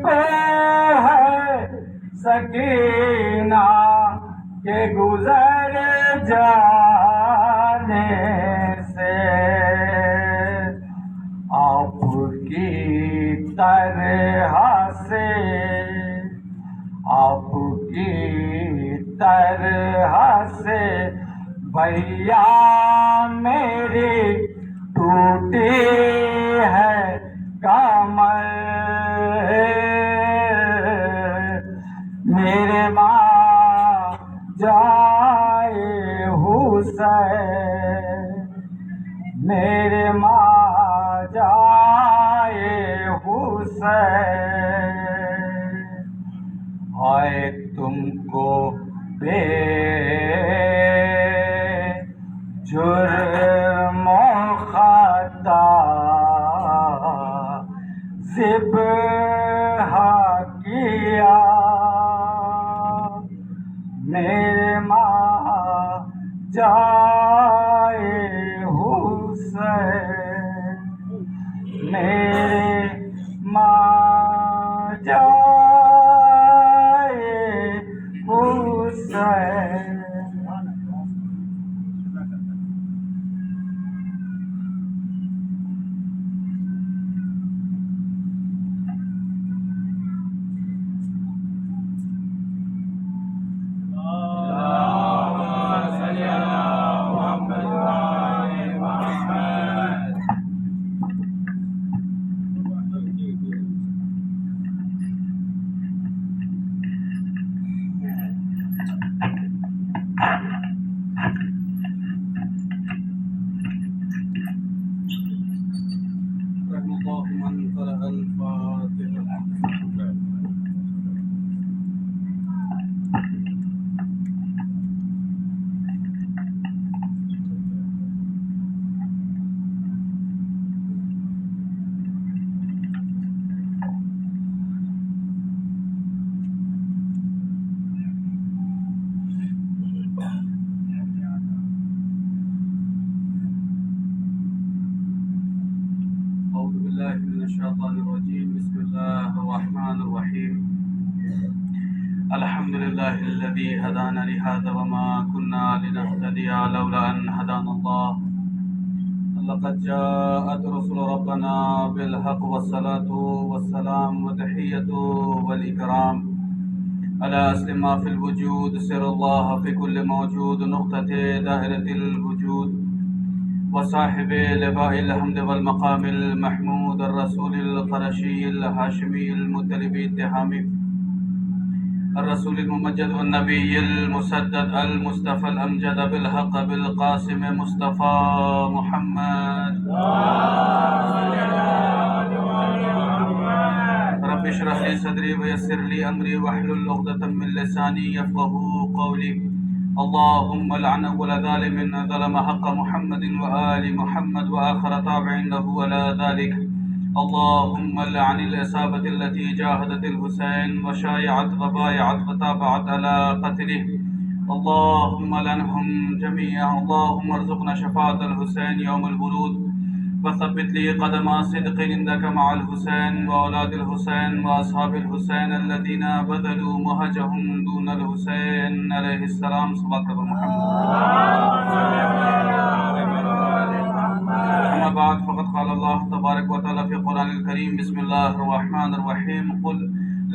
پہ ہے سکینہ کے گزر جانے سے، آپ کی طرح سے، آپ کی طرح سے بھیا میری ٹوٹی ہے کمر، میرے ماں جائے حسین، میرے ماں جائے حسین، ہائے تم کو بے جرم و خطا ذبح کیا، میرے ماں جائے حسین، میرے ماں جائے حسین۔ أعوذ بالله من الشيطان الرجيم، بسم الله الرحمن الرحيم، الحمد لله الذي هدانا لهذا وما كنا لنهتدي لولا أن هدانا الله، لقد جاءت رسل ربنا بالحق والصلاة والسلام وتحية والإكرام على أصل ما في الوجود، سر الله في كل موجود، نقطة دائرة الوجود، وصاحب لواء الحمد والمقام المحمود، الرسول القرشي الهاشمي المطلبي التهامي، الرسول الممجد والنبي المسدد المصطفى الأمجد بالحق بالقاسم مصطفى محمد، رب اشرح لي صدري ويسر لي أمري واحلل عقدة من لساني يفقهوا قولي، اللهم لعن أول ظالم ظلم حق محمد وآل محمد وآخر تابع له على ذلك، اللهم لعن الإصابة التي جاهدت الحسين وشايعت وبايعت وتابعت على قتله، اللهم لعنهم جميعا، اللهم ارزقنا شفاعة الحسين يوم الورود، وثبت لي قدم صدق عندك مع الحسين وأولاد الحسين وأصحاب الحسين الذين بذلوا مهجهم دون الحسين عليه السلام، صلوات محمد۔ أما بعد، فقد قال الله تبارك وتعالى في القرآن الكريم، بسم الله الرحمن الرحيم، قل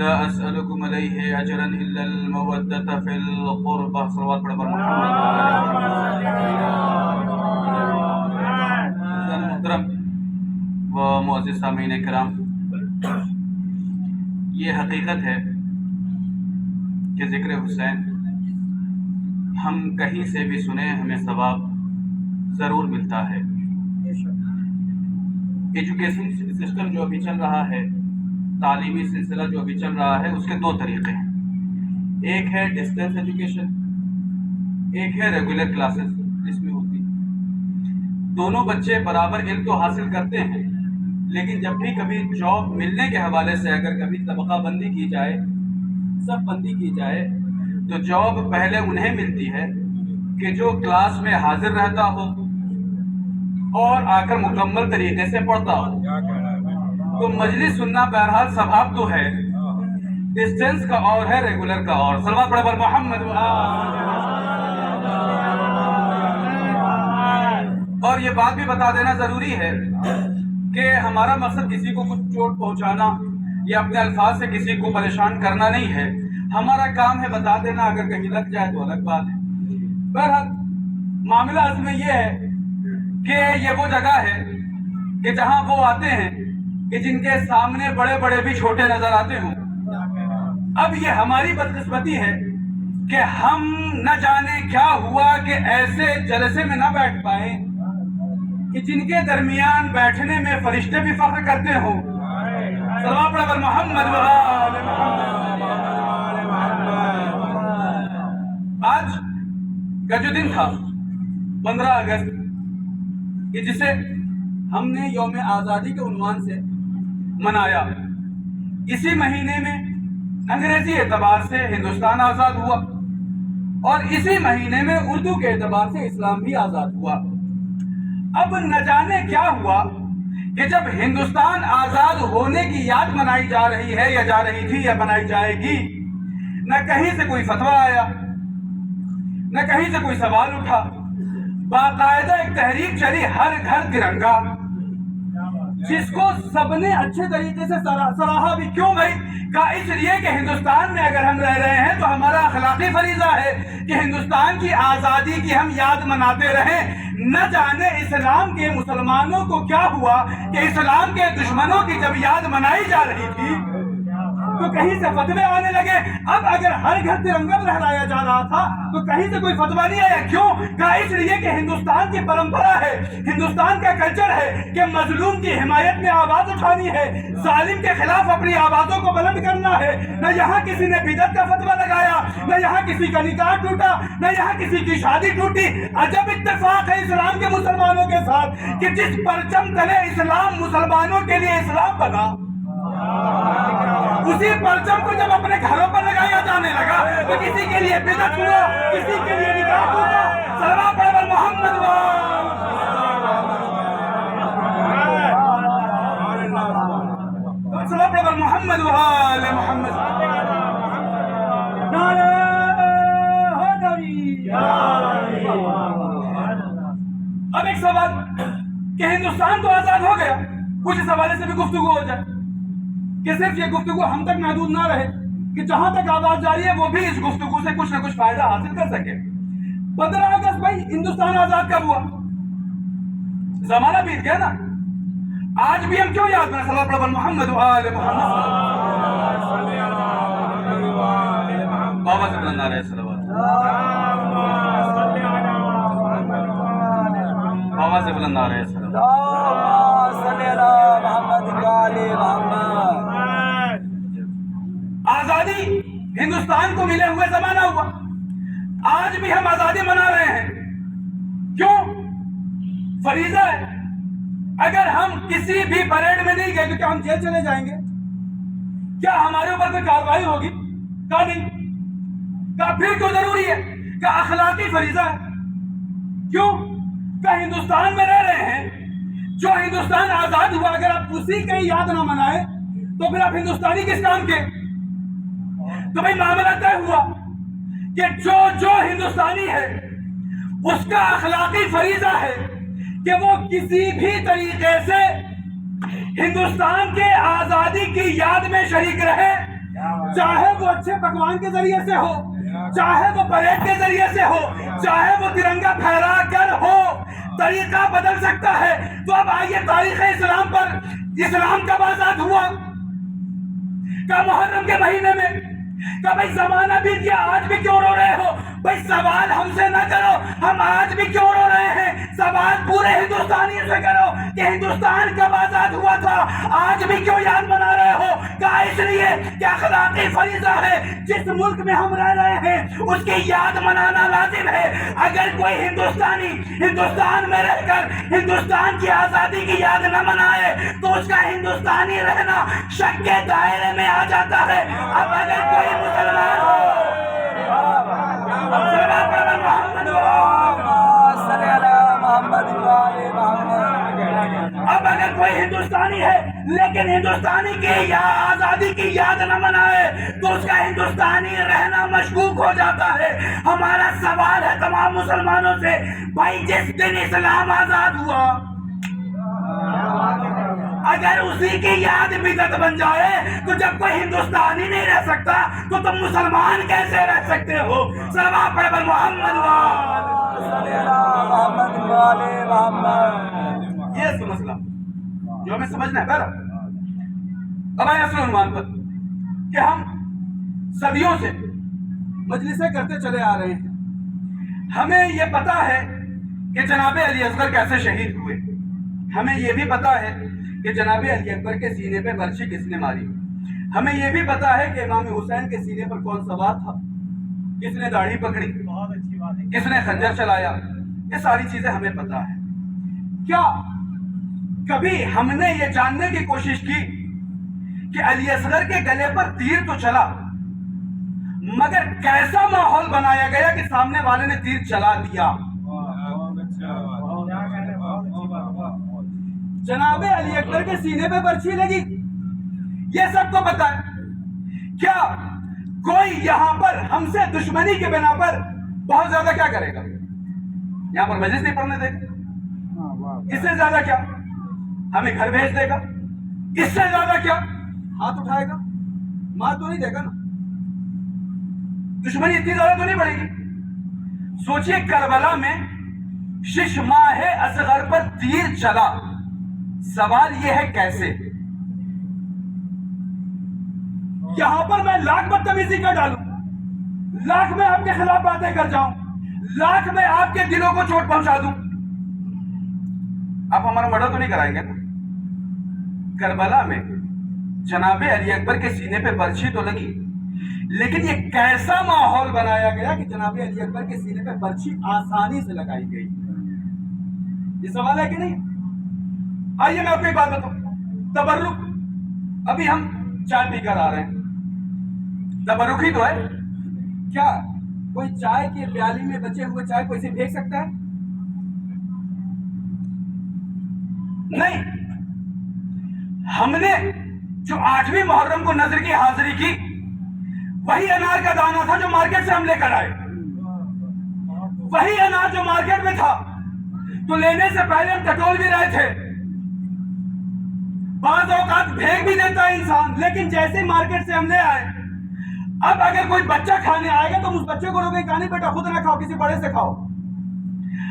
لا أسألكم عليه أجرا إلا المودة في القربى، صلوات محمد۔ محترم و معزز سامعین کرام، یہ حقیقت ہے کہ ذکر حسین ہم کہیں سے بھی سنیں ہمیں ثواب ضرور ملتا ہے۔ ایجوکیشن سسٹم جو ابھی چل رہا ہے، تعلیمی سلسلہ جو ابھی چل رہا ہے، اس کے دو طریقے ہیں، ایک ہے ڈسٹینس ایجوکیشن، ایک ہے ریگولر کلاسز جس میں ہوتی، دونوں بچے برابر علم تو حاصل کرتے ہیں، لیکن جب بھی کبھی جاب ملنے کے حوالے سے اگر کبھی طبقہ بندی کی جائے، صف بندی کی جائے، تو جاب پہلے انہیں ملتی ہے کہ جو کلاس میں حاضر رہتا ہو اور آ کر مکمل طریقے سے پڑھتا ہو، تو مجلس سننا بہرحال ثواب تو ہے، ڈسٹینس کا اور ہے، ریگولر کا اور۔ صلوات پڑھ پر محمد اور یہ بات بھی بتا دینا ضروری ہے کہ ہمارا مقصد کسی کو کچھ چوٹ پہنچانا یا اپنے الفاظ سے کسی کو پریشان کرنا نہیں ہے۔ ہمارا کام ہے بتا دینا، اگر کہیں لگ جائے تو الگ بات ہے۔ بہرحال معاملہ اصل میں یہ ہے کہ یہ وہ جگہ ہے کہ جہاں وہ آتے ہیں کہ جن کے سامنے بڑے بڑے بھی چھوٹے نظر آتے ہوں۔ اب یہ ہماری بدقسمتی ہے کہ ہم نہ جانے کیا ہوا کہ ایسے جلسے میں نہ بیٹھ پائے کہ جن کے درمیان بیٹھنے میں فرشتے بھی فخر کرتے ہوں۔ صلوات پڑھ پر محمد آج کا جو دن تھا 15 اگست کہ جسے ہم نے یوم آزادی کے عنوان سے منایا، اسی مہینے میں انگریزی اعتبار سے ہندوستان آزاد ہوا اور اسی مہینے میں اردو کے اعتبار سے اسلام بھی آزاد ہوا۔ اب نہ جانے کیا ہوا کہ جب ہندوستان آزاد ہونے کی یاد منائی جا رہی ہے یا جا رہی تھی یا منائی جائے گی، نہ کہیں سے کوئی فتویٰ آیا، نہ کہیں سے کوئی سوال اٹھا، باقاعدہ ایک تحریک چلی، ہر گھر ترنگا، جس کو سب نے اچھے طریقے سے سراہا بھی۔ کیوں بھائی؟ کہا اس لیے کہ ہندوستان میں اگر ہم رہ رہے ہیں تو ہمارا اخلاقی فریضہ ہے کہ ہندوستان کی آزادی کی ہم یاد مناتے رہیں۔ نہ جانے اسلام کے مسلمانوں کو کیا ہوا کہ اسلام کے دشمنوں کی جب یاد منائی جا رہی تھی تو کہیں سے فتوے آنے لگے۔ اب اگر ہر گھر ترنگا لہرایا جا رہا تھا تو کہیں سے کوئی فتویٰ نہیں آیا۔ کیوں؟ کہا اس لیے کہ ہندوستان کی پرمپرا ہے، ہندوستان کا کلچر ہے کہ مظلوم کی حمایت میں آواز اٹھانی ہے، ظالم کے خلاف اپنی آوازوں کو بلند کرنا ہے۔ نہ یہاں کسی نے بدعت کا فتویٰ لگایا، نہ یہاں کسی کا نکاح ٹوٹا، نہ یہاں کسی کی شادی ٹوٹی۔ عجب اتفاق ہے اسلام کے مسلمانوں کے ساتھ کہ جس پرچم تلے اسلام مسلمانوں کے لیے اسلام بنا، اسی پرچم کو جب اپنے گھروں پر لگایا جانے لگا تو کسی کے لیے بدعت ہوا، کسی کے لیے نکاح ٹوٹا۔ صلوات پڑھ پر محمد صلوات پڑھ پر محمد وآل محمد۔ اب ایک سوال کہ ہندوستان تو آزاد ہو گیا، کچھ اس حوالے سے بھی گفتگو ہو جائے کہ صرف یہ گفتگو ہم تک محدود نہ رہے، کہ جہاں تک آواز جاری ہے وہ بھی اس گفتگو سے کچھ نہ کچھ فائدہ حاصل کر سکے۔ 15 اگست بھائی ہندوستان آزاد کب ہوا؟ زمانہ بیت گیا نا، آج بھی ہم کیوں یاد کریں؟ صلوات پڑھ پر محمد وآل محمد۔ بابا سے بلند نعرہ صلوات، بابا سے بلند نعرہ صلوات۔ آزادی ہندوستان کو ملے ہوئے زمانہ ہوا، آج بھی ہم آزادی منا رہے ہیں۔ کیوں؟ فریضہ ہے۔ اگر ہم کسی بھی پریڈ میں نہیں گئے تو کیا ہم جیل چلے جائیں گے؟ کیا ہمارے اوپر کوئی کارروائی ہوگی؟ کہا نہیں۔ کہا پھر کیوں ضروری ہے؟ کہ اخلاقی فریضہ ہے۔ کیوں؟ کہ ہندوستان میں رہ رہے ہیں، جو ہندوستان آزاد ہوا اگر آپ اسی کی یاد نہ منائے تو پھر آپ ہندوستانی کس کام کے؟ تو بھائی معاملہ طے ہوا کہ جو ہندوستانی ہے اس کا اخلاقی فریضہ ہے کہ وہ کسی بھی طریقے سے ہندوستان کے آزادی کی یاد میں شریک رہے، چاہے وہ اچھے پکوان کے ذریعے سے ہو، چاہے وہ پریڈ کے ذریعے سے ہو، چاہے وہ ترنگا پھیلا کر ہو، طریقہ بدل سکتا ہے۔ تو اب آئیے تاریخ اسلام پر، اسلام کب آزاد ہوا؟ کب؟ محرم کے مہینے میں۔ کہ بھائی زمانہ بیت گیا، آج بھی کیوں رو رہے ہو؟ بھائی سوال ہم سے نہ کرو ہم آج بھی کیوں رو رہے ہیں، سوال پورے ہندوستانی سے کرو کہ ہندوستان کب آزاد ہوا تھا، آج بھی کیوں یاد منا رہے ہو؟ کہا اس لیے کہ اخلاقی فریضہ ہے، جس ملک میں ہم رہ رہے ہیں اس کی یاد منانا لازم ہے۔ اگر کوئی ہندوستانی ہندوستان میں رہ کر ہندوستان کی آزادی کی یاد نہ منائے تو اس کا ہندوستانی رہنا شک کے دائرے میں آ جاتا ہے۔ اب اگر کوئی مسلمان ہو اب اگر کوئی ہندوستانی ہے لیکن ہندوستانی کی یا آزادی کی یاد نہ منائے تو اس کا ہندوستانی رہنا مشکوک ہو جاتا ہے. ہمارا سوال ہے تمام مسلمانوں سے، بھائی جس دن اسلام آزاد ہوا اگر اسی کی یاد بدعت بن جائے تو جب کوئی ہندوستانی نہیں رہ سکتا تو تم مسلمان کیسے رہ سکتے ہو؟ صلوات پڑھ پر محمد یہ مسئلہ جو ہمیں سمجھنا ہے. پہلا اب آئے اصل عنوان پر کہ ہم صدیوں سے مجلسیں کرتے چلے آ رہے ہیں. ہمیں یہ پتا ہے کہ جناب علی اصغر کیسے شہید ہوئے. ہمیں یہ بھی پتا ہے کہ جناب علی اکبر کے سینے پہ برچھی کس نے ماری. ہمیں یہ بھی پتا ہے کہ امام حسین کے سینے پر کون سوار تھا، کس نے داڑھی پکڑی، کس نے خنجر چلایا. یہ ساری چیزیں ہمیں پتا ہے. کیا کبھی ہم نے یہ جاننے کی کوشش کی کہ علی اصغر کے گلے پر تیر تو چلا مگر کیسا ماحول بنایا گیا کہ سامنے والے نے تیر چلا دیا؟ جناب علی اکبر کے سینے پہ برچھی لگی، یہ سب کو پتا ہے. کیا کوئی یہاں پر ہم سے دشمنی کے بنا پر بہت زیادہ کیا کرے گا؟ یہاں پر مجلس نہیں پڑھنے دے گا. اس سے زیادہ کیا ہمیں گھر بھیج دے گا. اس سے زیادہ کیا ہاتھ اٹھائے گا. مار تو نہیں دے گا نا. دشمنی اتنی زیادہ تو نہیں بڑھے گی. سوچئے کربلا میں شش ماہ اصغر پر تیر چلا. سوال یہ ہے کیسے؟ یہاں پر میں لاکھ بدتمیزی کر ڈالوں، لاکھ میں آپ کے خلاف باتیں کر جاؤں، لاکھ میں آپ کے دلوں کو چوٹ پہنچا دوں، آپ ہمارا مرڈر تو نہیں کرائیں گے نا؟ کربلا میں جناب علی اکبر کے سینے پہ برچھی تو لگی لیکن یہ کیسا ماحول بنایا گیا کہ جناب علی اکبر کے سینے پہ برچھی آسانی سے لگائی گئی. یہ سوال ہے کہ نہیں؟ آئیے میں آپ کو ایک بات بتاؤں. تبرک، ابھی ہم چائے پی کر آ رہے ہیں، تبرک ہی تو ہے. کیا کوئی چائے کی پیالی میں بچے ہوئے چائے کو اسے پھینک سکتا ہے؟ نہیں. ہم نے جو 8ویں محرم کو نظر کی حاضری کی وہی انار کا دانہ تھا جو مارکیٹ سے ہم لے کر آئے. وہی انار جو مارکیٹ میں تھا تو لینے سے پہلے ہم ٹٹول بھی رہے تھے. بعض اوقات پھینک بھی دیتا ہے انسان، لیکن جیسے مارکیٹ سے ہم لے آئے اب اگر کوئی بچہ کھانے آئے گا تو اس بچے کو روکے کہانی بیٹا خود نہ کھاؤ، کسی بڑے سے کھاؤ.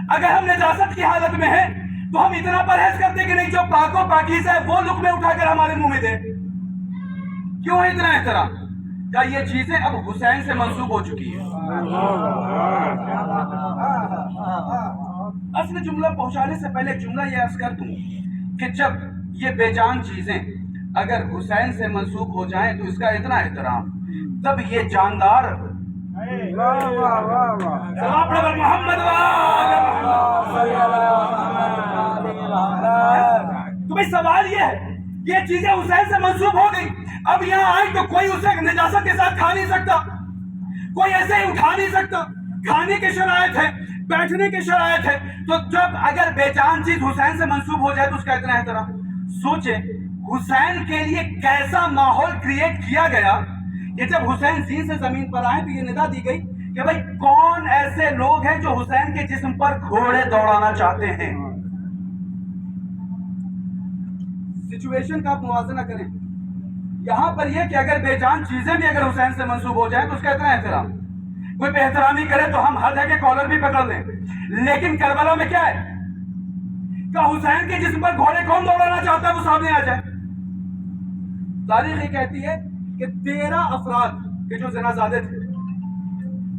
اگر ہم نجاست کی حالت میں ہیں تو ہم اتنا پرہیز کرتے کہ نہیں جو پاک و پاکیزہ ہے وہ لقمے اٹھا کر ہمارے منہ میں دے. کیوں ہے اتنا احترام؟ کیا یہ چیزیں اب حسین سے منسوب ہو چکی ہیں؟ اصل جملہ پہنچانے سے پہلے جملہ یہ عرض کر دوں کہ جب یہ بے جان چیزیں اگر حسین سے منسوب ہو جائیں تو اس کا اتنا احترام، تب یہ جاندار محمد تو بھائی سوال یہ ہے، یہ چیزیں حسین سے منسوب ہو گئی، اب یہاں آئی تو کوئی اسے نجاست کے ساتھ کھا نہیں سکتا، کوئی ایسے ہی اٹھا نہیں سکتا. کھانے کے شرائط ہے، بیٹھنے کے شرائط ہے. تو جب اگر بے جان چیز حسین سے منسوب ہو جائے تو اس کا اتنا احترام. سوچیں حسین کے لیے کیسا ماحول کریٹ کیا گیا کہ جب حسین زین سے زمین پر آئے تو یہ ندا دی گئی کہ بھائی کون ایسے لوگ ہیں جو حسین کے جسم پر گھوڑے دوڑانا چاہتے ہیں. سچویشن کا آپ موازنہ کریں. یہاں پر یہ کہ اگر بے جان چیزیں بھی اگر حسین سے منسوب ہو جائیں تو اس کا اتنا احترام. کوئی بے احترامی کرے تو ہم ہر جگہ کالر بھی پکڑ لیں. لیکن کربلا میں کیا ہے کہ حسین کے جسم پر گھوڑے کون دوڑانا چاہتا ہے وہ سامنے آ جائے. تاریخ یہ کہتی ہے کہ 13 افراد کے جو زنا زادے تھے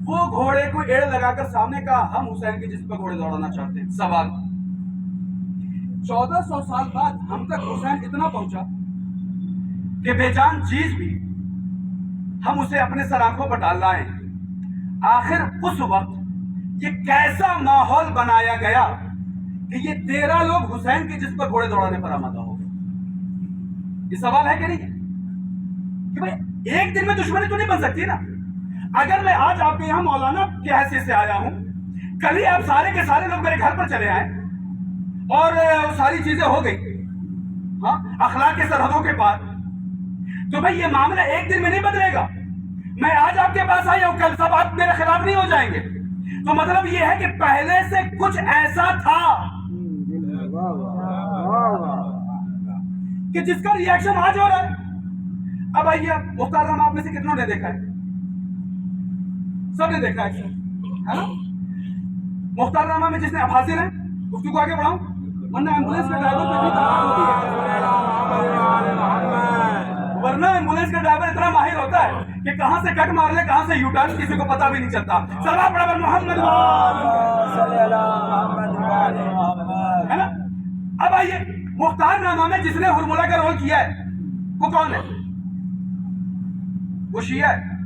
وہ گھوڑے کو ایڑ لگا کر سامنے کہا ہم حسین کے جسم پر گھوڑے دوڑانا چاہتے ہیں. سوال 1400 سال بعد ہم تک حسین اتنا پہنچا کہ بے جان چیز بھی ہم اسے اپنے سر آنکھوں پر ڈال لائیں. آخر اس وقت یہ کیسا ماحول بنایا گیا کہ یہ 13 لوگ حسین کے جسم پر گھوڑے دوڑانے پر آمادہ ہو گئے. یہ سوال ہے کہ نہیں کہ بھائی ایک دن میں دشمنی تو نہیں بن سکتی نا. اگر میں آج آپ کے یہاں مولانا کی حیثیت سے آیا ہوں، کل ہی آپ سارے کے سارے لوگ میرے گھر پر چلے آئے اور ساری چیزیں ہو گئی ہاں اخلاق کے سرحدوں کے پار. تو بھائی یہ معاملہ ایک دن میں نہیں بدلے گا. میں آج آپ کے پاس آیا ہوں, کل سب آپ میرے خلاف نہیں ہو جائیں گے. تو مطلب یہ ہے کہ پہلے سے کچھ ایسا تھا کہ جس کا ریاکشن آج ہو رہا ہے. اب آئیے, مختار نامہ آپ میں سے کتنوں نے دیکھا ہے؟ سب نے دیکھا ہے نا. مختار نامہ میں جس نے اب حاضر ہے اس کو آگے بڑھاؤں, ورنہ ایمبولینس کا ڈرائیور پہ بھی تعداد ہوتی ہے. ورنہ ایمبولینس کا ڈرائیور اتنا ماہر ہوتا ہے کہ کہاں سے کٹ مار لے, کہاں سے یو ٹرن, کسی کو پتا بھی نہیں چلتا. سلام برابر محمد ہے نا. اب آئیے, مختار نامہ میں جس نے ہرملہ کا رول کیا ہے وہ کون ہے؟ وہ شیعہ ہے.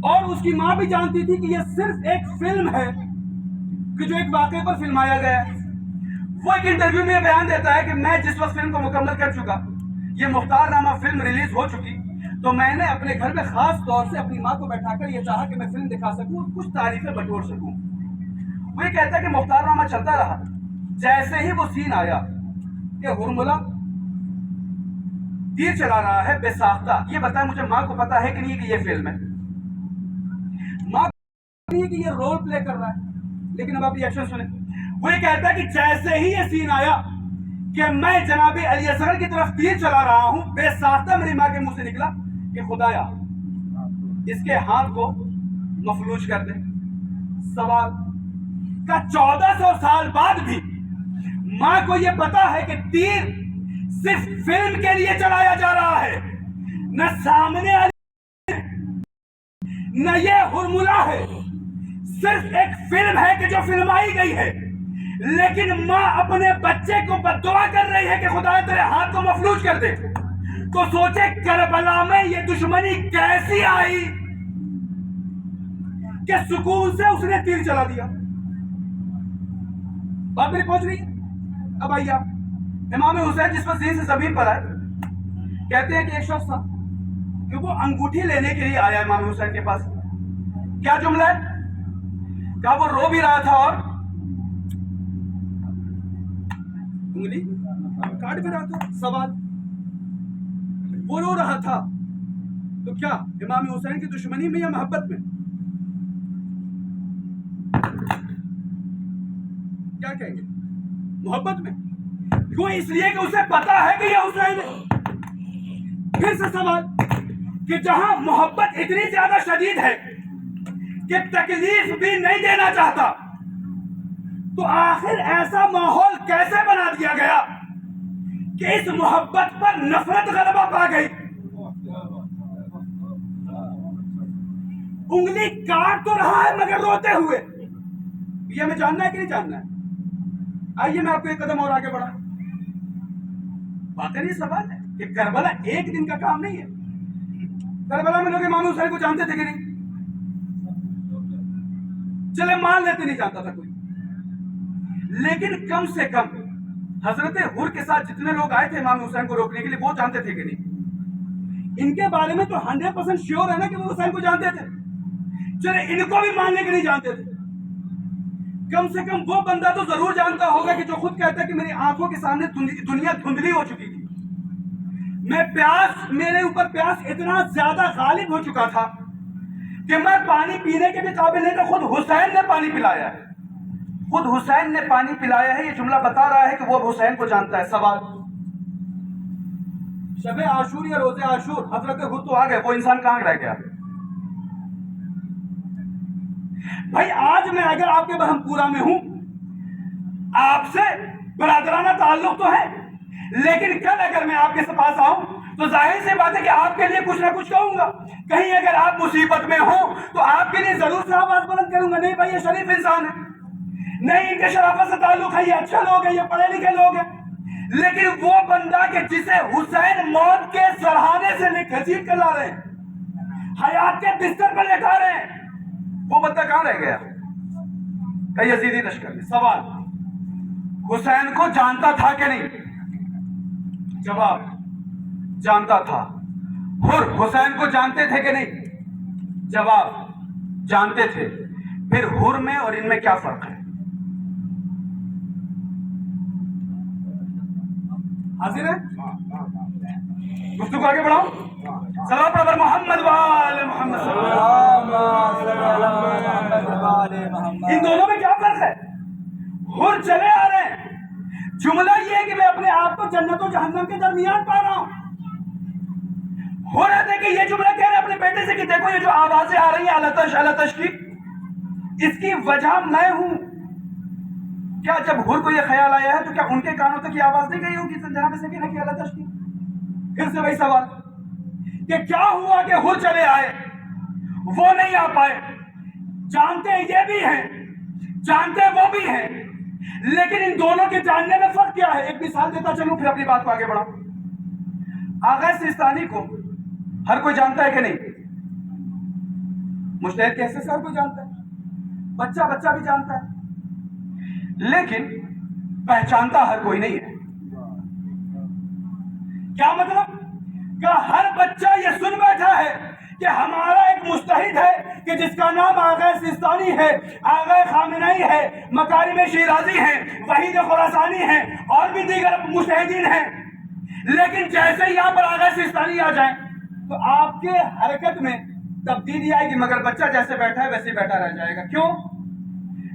اور اس کی ماں بھی جانتی تھی کہ یہ صرف ایک فلم ہے کہ جو ایک واقعے پر فلمایا گیا ہے. وہ ایک انٹرویو میں بیان دیتا ہے کہ میں جس وقت فلم کو مکمل کر چکا, یہ مختار نامہ فلم ریلیز ہو چکی, تو میں نے اپنے گھر میں خاص طور سے اپنی ماں کو بیٹھا کر یہ چاہا کہ میں فلم دکھا سکوں اور کچھ تعریفیں بٹور سکوں. وہ یہ کہتا ہے کہ مختار نامہ چلتا رہا. جیسے ہی وہ سین آیا کہ ہرملہ تیر چلا رہا ہے بے ساختہ, یہ بتائیں مجھے ماں کو پتا ہے کہ نہیں کہ یہ فلم ہے؟ ماں کو نہیں کہ یہ رول پلے کر رہا ہے. لیکن اب آپ ریئیکشن سنیں. وہ یہ کہتا ہے کہ جیسے ہی یہ سین آیا کہ میں جناب علی اصغر کی طرف تیر چلا رہا ہوں, بے ساختہ میری ماں کے منہ سے نکلا کہ خدایا اس کے ہاتھ کو مفلوج کر دے. سوال کا 1400 سال بعد بھی ماں کو یہ پتا ہے کہ تیر صرف فلم کے لیے چلایا جا رہا ہے, نہ سامنے نہ یہ ہرملہ ہے, صرف ایک فلم ہے کہ جو فلمائی گئی ہے. لیکن ماں اپنے بچے کو بددعا کر رہی ہے کہ خدا تیرے ہاتھ کو مفلوج کر دے. تو سوچے کربلا میں یہ دشمنی کیسی آئی کہ سکون سے اس نے تیر چلا دیا. بات میری پہنچ رہی ہے؟ اب آئیے آپ, امام حسین جس پر زین سے زمین پر آئے, کہتے ہیں کہ ایک شخص تھا کہ وہ انگوٹھی لینے کے لیے آیا امام حسین کے پاس. کیا جملہ ہے؟ کہا وہ رو بھی رہا تھا اور انگلی کاٹ بھی رہا تھا. سوال, وہ رو رہا تھا تو کیا امام حسین کی دشمنی میں یا محبت میں؟ کیا کہیں گے؟ محبت میں. کیوں؟ اس لیے کہ اسے پتا ہے کہ یہ حسین ہے. پھر سے سوال کہ جہاں محبت اتنی زیادہ شدید ہے کہ تکلیف بھی نہیں دینا چاہتا, تو آخر ایسا ماحول کیسے بنا دیا گیا کہ اس محبت پر نفرت غلبہ پا گئی؟ انگلی کاٹ تو رہا ہے مگر روتے ہوئے. یہ ہمیں جاننا ہے کہ نہیں جاننا ہے؟ آئیے میں آپ کو ایک قدم اور آگے بڑھا. واقعی یہ سوال ہے کہ کربلا ایک دن کا کام نہیں ہے. کربلا میں لوگ امام حسین کو جانتے تھے کہ نہیں؟ چلے مان لیتے نہیں جانتا تھا کوئی, لیکن کم سے کم حضرت حر کے ساتھ جتنے لوگ آئے تھے امام حسین کو روکنے کے لیے, وہ جانتے تھے کہ نہیں؟ ان کے بارے میں تو 100% شیور ہے نا کہ وہ حسین کو جانتے تھے. چلے ان کو بھی ماننے کے نہیں جانتے تھے, کم سے کم وہ بندہ تو ضرور جانتا ہوگا کہ جو خود کہتا ہے کہ میری آنکھوں کے سامنے دنیا دھندلی ہو چکی تھی, میں پیاس, میرے اوپر پیاس اتنا زیادہ غالب ہو چکا تھا کہ میں پانی پینے کے بھی قابل نہیں تھا. خود حسین نے پانی پلایا ہے, خود حسین نے پانی پلایا ہے. یہ جملہ بتا رہا ہے کہ وہ حسین کو جانتا ہے. سوال, شب عاشور یا روزے عاشور حضرت حر تو آ گئے, وہ انسان کہاں رہ گیا؟ بھائی آج میں اگر آپ کے برہم پورا میں ہوں, آپ سے برادرانہ تعلق تو ہے, لیکن کل اگر میں آپ کے پاس آؤں تو ظاہر سی بات ہے کہ آپ کے لیے کچھ نہ کچھ کہوں گا. کہیں اگر آپ مصیبت میں ہوں تو آپ کے لیے ضرور سے آواز بلند کروں گا, نہیں بھائی یہ شریف انسان ہے, نہیں ان کے شرافت سے تعلق ہے, یہ اچھے لوگ ہیں, یہ پڑھے لکھے لوگ ہیں. لیکن وہ بندہ کہ جسے حسین موت کے سرحانے سے گھسیٹ کر لا رہے ہیں, حیات کے بستر پر لٹا رہے ہیں, وہ بندہ کہاں رہ گیا؟ کہ یزیدی لشکر میں. سوال, حسین کو جانتا تھا کہ نہیں؟ جواب, جانتا تھا. حر حسین کو جانتے تھے کہ نہیں؟ جواب, جانتے تھے. پھر حر میں اور ان میں کیا فرق ہے؟ حاضر ہے؟ گفتگو آگے بڑھاؤ. صلوات پر محمد وآل محمد. ان دونوں میں کیا فرق ہے؟ حر چلے آ رہے ہیں. جملہ یہ ہے کہ میں اپنے آپ کو جنت و جہنم کے درمیان پا رہا ہوں. ہو رہا تھا کہ یہ جملہ کہہ رہے اپنے بیٹے سے کہ دیکھو یہ جو آوازیں آ رہی ہیں التش کی، اس کی وجہ میں ہوں. کیا جب حر کو یہ خیال آیا ہے تو کیا ان کے کانوں تک یہ آواز نہیں گئی ہوگی جناب سکینہ کی التش کی؟ پھر سے وہی سوال کہ کیا ہوا کہ حر چلے آئے، وہ نہیں آ پائے. جانتے یہ بھی ہیں، جانتے وہ بھی ہیں، لیکن ان دونوں کے جاننے میں فرق کیا ہے؟ ایک مثال دیتا چلوں پھر اپنی بات کو آگے بڑھاؤں. آغا سیستانی کو ہر کوئی جانتا ہے کہ نہیں؟ مجتہد کے حصے سے ہر کوئی جانتا ہے، بچہ بھی جانتا ہے، لیکن پہچانتا ہر کوئی نہیں ہے. کیا مطلب؟ کہ ہر بچہ یہ سن بیٹھا ہے کہ ہمارا ایک مجتہد ہے کہ جس کا نام آغا سیستانی ہے، آغا خامنئی ہے، مکارم شیرازی ہیں، وحید خراسانی ہیں، اور بھی دیگر مجتہدین ہیں. لیکن جیسے یہاں پر آغا سیستانی آ جائیں تو آپ کے حرکت میں تبدیلی آئے گی، مگر بچہ جیسے بیٹھا ہے ویسے بیٹھا رہ جائے گا. کیوں؟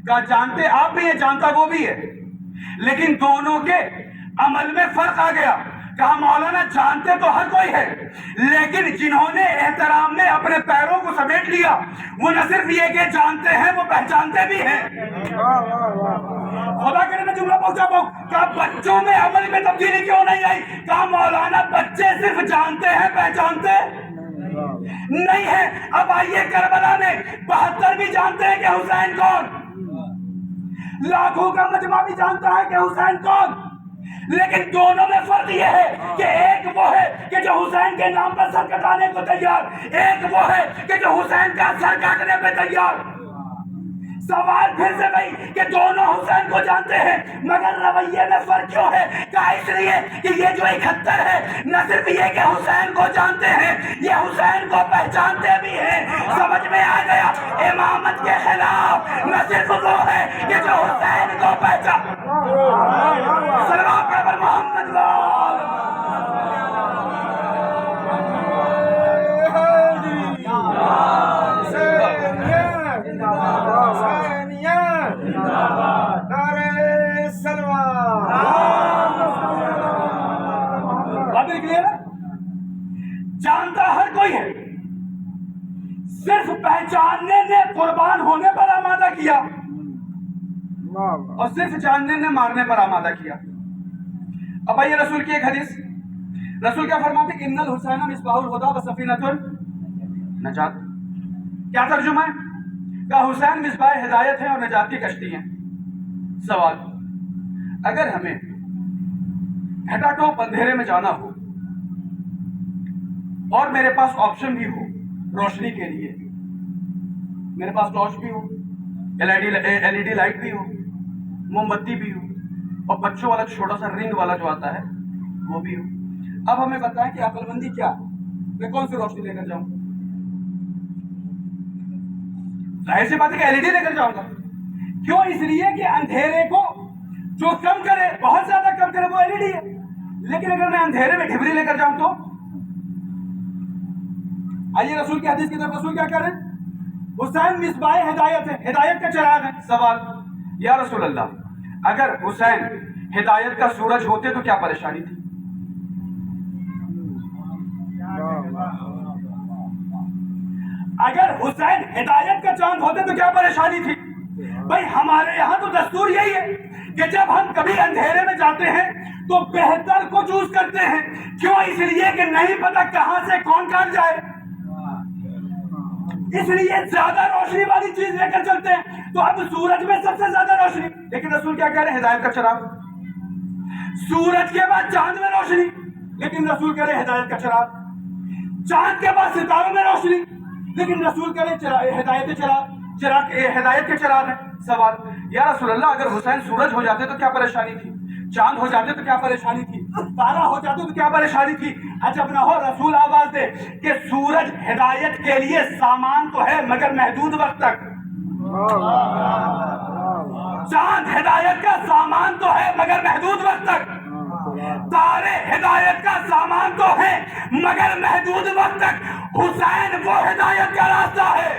کہ جانتے آپ بھی ہیں، جانتا وہ بھی ہے، لیکن دونوں کے عمل میں فرق آ گیا. کہا مولانا جانتے تو ہر کوئی ہے، لیکن جنہوں نے احترام میں اپنے پیروں کو سمیٹ لیا وہ نہ صرف یہ کہ جانتے ہیں، وہ پہچانتے بھی ہیں. خدا کرے میں جملہ پہنچا پاؤں. کہا بچوں میں عمل میں تبدیلی کیوں نہیں آئی؟ کہا مولانا بچے صرف جانتے ہیں، پہچانتے نہیں ہے. اب آئیے کربلا میں 72 بھی جانتے ہیں کہ حسین کون، لاکھوں کا مجمع بھی جانتا ہے کہ حسین کون، لیکن دونوں میں فرق یہ ہے کہ ایک وہ ہے کہ جو حسین کے نام پر سر کٹانے کو تیار، ایک وہ ہے کہ جو حسین کا سر کاٹنے پہ تیار. سوال پھر سے بھائی کہ دونوں حسین کو جانتے ہیں، مگر رویے میں فرق کیوں ہے؟ کہا اس لیے کہ یہ جو 71 ہے نہ صرف یہ کہ حسین کو جانتے ہیں، یہ حسین کو پہچانتے بھی ہیں. سمجھ میں آ گیا؟ امامت کے خلاف نہ صرف وہ ہے کہ جو حسین کو پہچان. صلوات پر محمد جانتا ہر کوئی ہے، صرف پہچاننے نے قربان ہونے پر آمادہ کیا اور صرف جاننے نے مارنے پر آمادہ کیا. اب آئیے رسول کی ایک حدیث. رسول کیا فرماتے کہ ان الحسین مصباح الہدی و سفینۃ النجات. کیا ترجمہ ہے؟ کہ حسین مصباح ہدایت ہے اور نجات کی کشتی ہیں. سوال، اگر ہمیں گھٹا ٹوپ اندھیرے میں جانا ہو اور میرے پاس آپشن بھی ہو روشنی کے لیے، میرے پاس ٹارچ بھی ہو، ایل ای ڈی لائٹ بھی ہو، موم بتی بھی ہو، اور بچوں والا چھوٹا سا رنگ والا جو آتا ہے وہ بھی ہو، اب ہمیں بتائیں کہ عقل مندی کیا، میں کون سی روشنی لے کر جاؤں؟ ظاہر سی بات ہے کہ ایل ای ڈی لے کر جاؤں گا. کیوں؟ اس لیے کہ اندھیرے کو جو کم کرے، بہت زیادہ کم کرے، وہ ایل ای ڈی ہے. لیکن اگر میں اندھیرے میں ڈھبری لے کر جاؤں تو؟ آئیے رسول کی حدیث کی طرف. رسول کیا کہہ رہے ہیں؟ حسین مصباح ہدایت ہے، ہدایت کا چراغ ہے. سوال، یا رسول اللہ اگر حسین ہدایت کا سورج ہوتے تو کیا پریشانی تھی؟ اگر حسین ہدایت کا چاند ہوتے تو کیا پریشانی تھی؟ بھائی ہمارے یہاں تو دستور یہی ہے کہ جب ہم کبھی اندھیرے میں جاتے ہیں تو بہتر کو چوز کرتے ہیں. کیوں؟ اس لیے کہ نہیں پتا کہاں سے کون کاٹ جائے، اس لیے زیادہ روشنی والی چیز لے کر چلتے ہیں. تو اب سورج میں سب سے زیادہ روشنی، لیکن رسول کیا کہہ رہے ہیں؟ ہدایت کا چراغ. سورج کے بعد چاند میں روشنی، لیکن رسول کہہ رہے ہیں ہدایت کا چراغ. چاند کے بعد ستاروں میں روشنی، لیکن رسول کہہ رہے ہیں ہدایت کے چراغ ہے. سوال، یا رسول اللہ اگر حسین سورج ہو جاتے تو کیا پریشانی تھی؟ چاند ہو جاتے تو کیا پریشانی تھی؟ تارا ہو جاتے تو کیا پریشانی تھی؟ عجب نہ ہو رسول آواز دے کہ سورج ہدایت کے لیے سامان تو ہے مگر محدود وقت تک. چاند ہدایت کا سامان تو ہے مگر محدود وقت تک. تارے ہدایت کا سامان تو ہے مگر محدود وقت تک حسین وہ ہدایت کا راستہ ہے.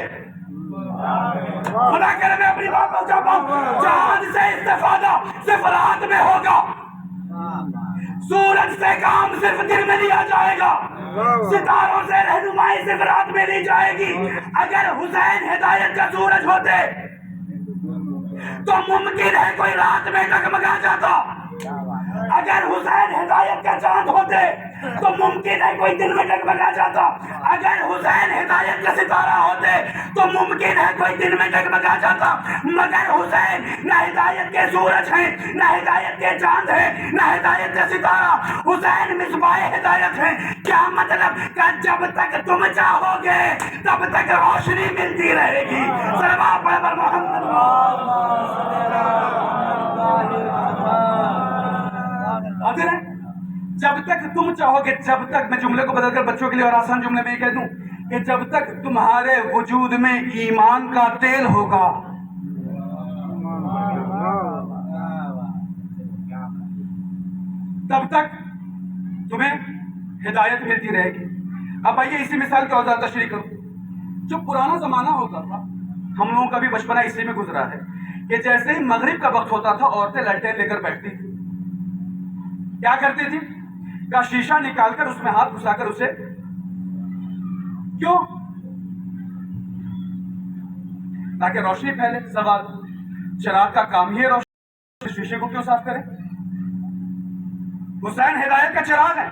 خدا کرے میں اپنی بات کو کہہ پاؤں. چاند سے استفادہ صرف رات میں ہوگا, سورج سے کام صرف دن میں لیا جائے گا, ستاروں سے رہنمائی صرف رات میں لی جائے گی. اگر حسین ہدایت کا سورج ہوتے تو ممکن ہے کوئی رات میں ڈگمگا جاتا. اگر حسین ہدایت کا چاند ہوتے تو ممکن ہے کوئی دن میں ڈگمگا جاتا. اگر حسین ہدایت کا ستارہ ہوتے تو ممکن ہے کوئی دن میں ڈگمگا جاتا. مگر حسین نہ ہدایت کے سورج ہیں, نہ ہدایت کے چاند ہیں, نہ ہدایت کا ستارہ. حسین مصباح ہدایت ہیں. کیا مطلب کہ جب تک تم چاہو گے تب تک روشنی ملتی رہے گی. صلوات پڑھ پر محمد. جب تک تم چاہو گے, جب تک, میں جملے کو بدل کر بچوں کے لیے اور آسان جملے میں یہ کہہ دوں کہ جب تک تمہارے وجود میں ایمان کا تیل ہوگا تب تک تمہیں ہدایت ملتی رہے گی. اب آئیے اسی مثال کی اور زیادہ تشریح کروں. جو پرانا زمانہ ہوتا تھا, ہم لوگوں کا بھی بچپنا اسی میں گزرا ہے کہ جیسے ہی مغرب کا وقت ہوتا تھا عورتیں للٹین لے کر بیٹھتی تھی. کیا کرتی تھی؟ کا شیشہ نکال کر اس میں ہاتھ گھسا کر اسے, کیوں؟ تاکہ روشنی پھیلے. سوال, چراغ کا کام ہی ہے روشنی, شیشے کو کیوں صاف کرے؟ حسین ہدایت کا چراغ ہے,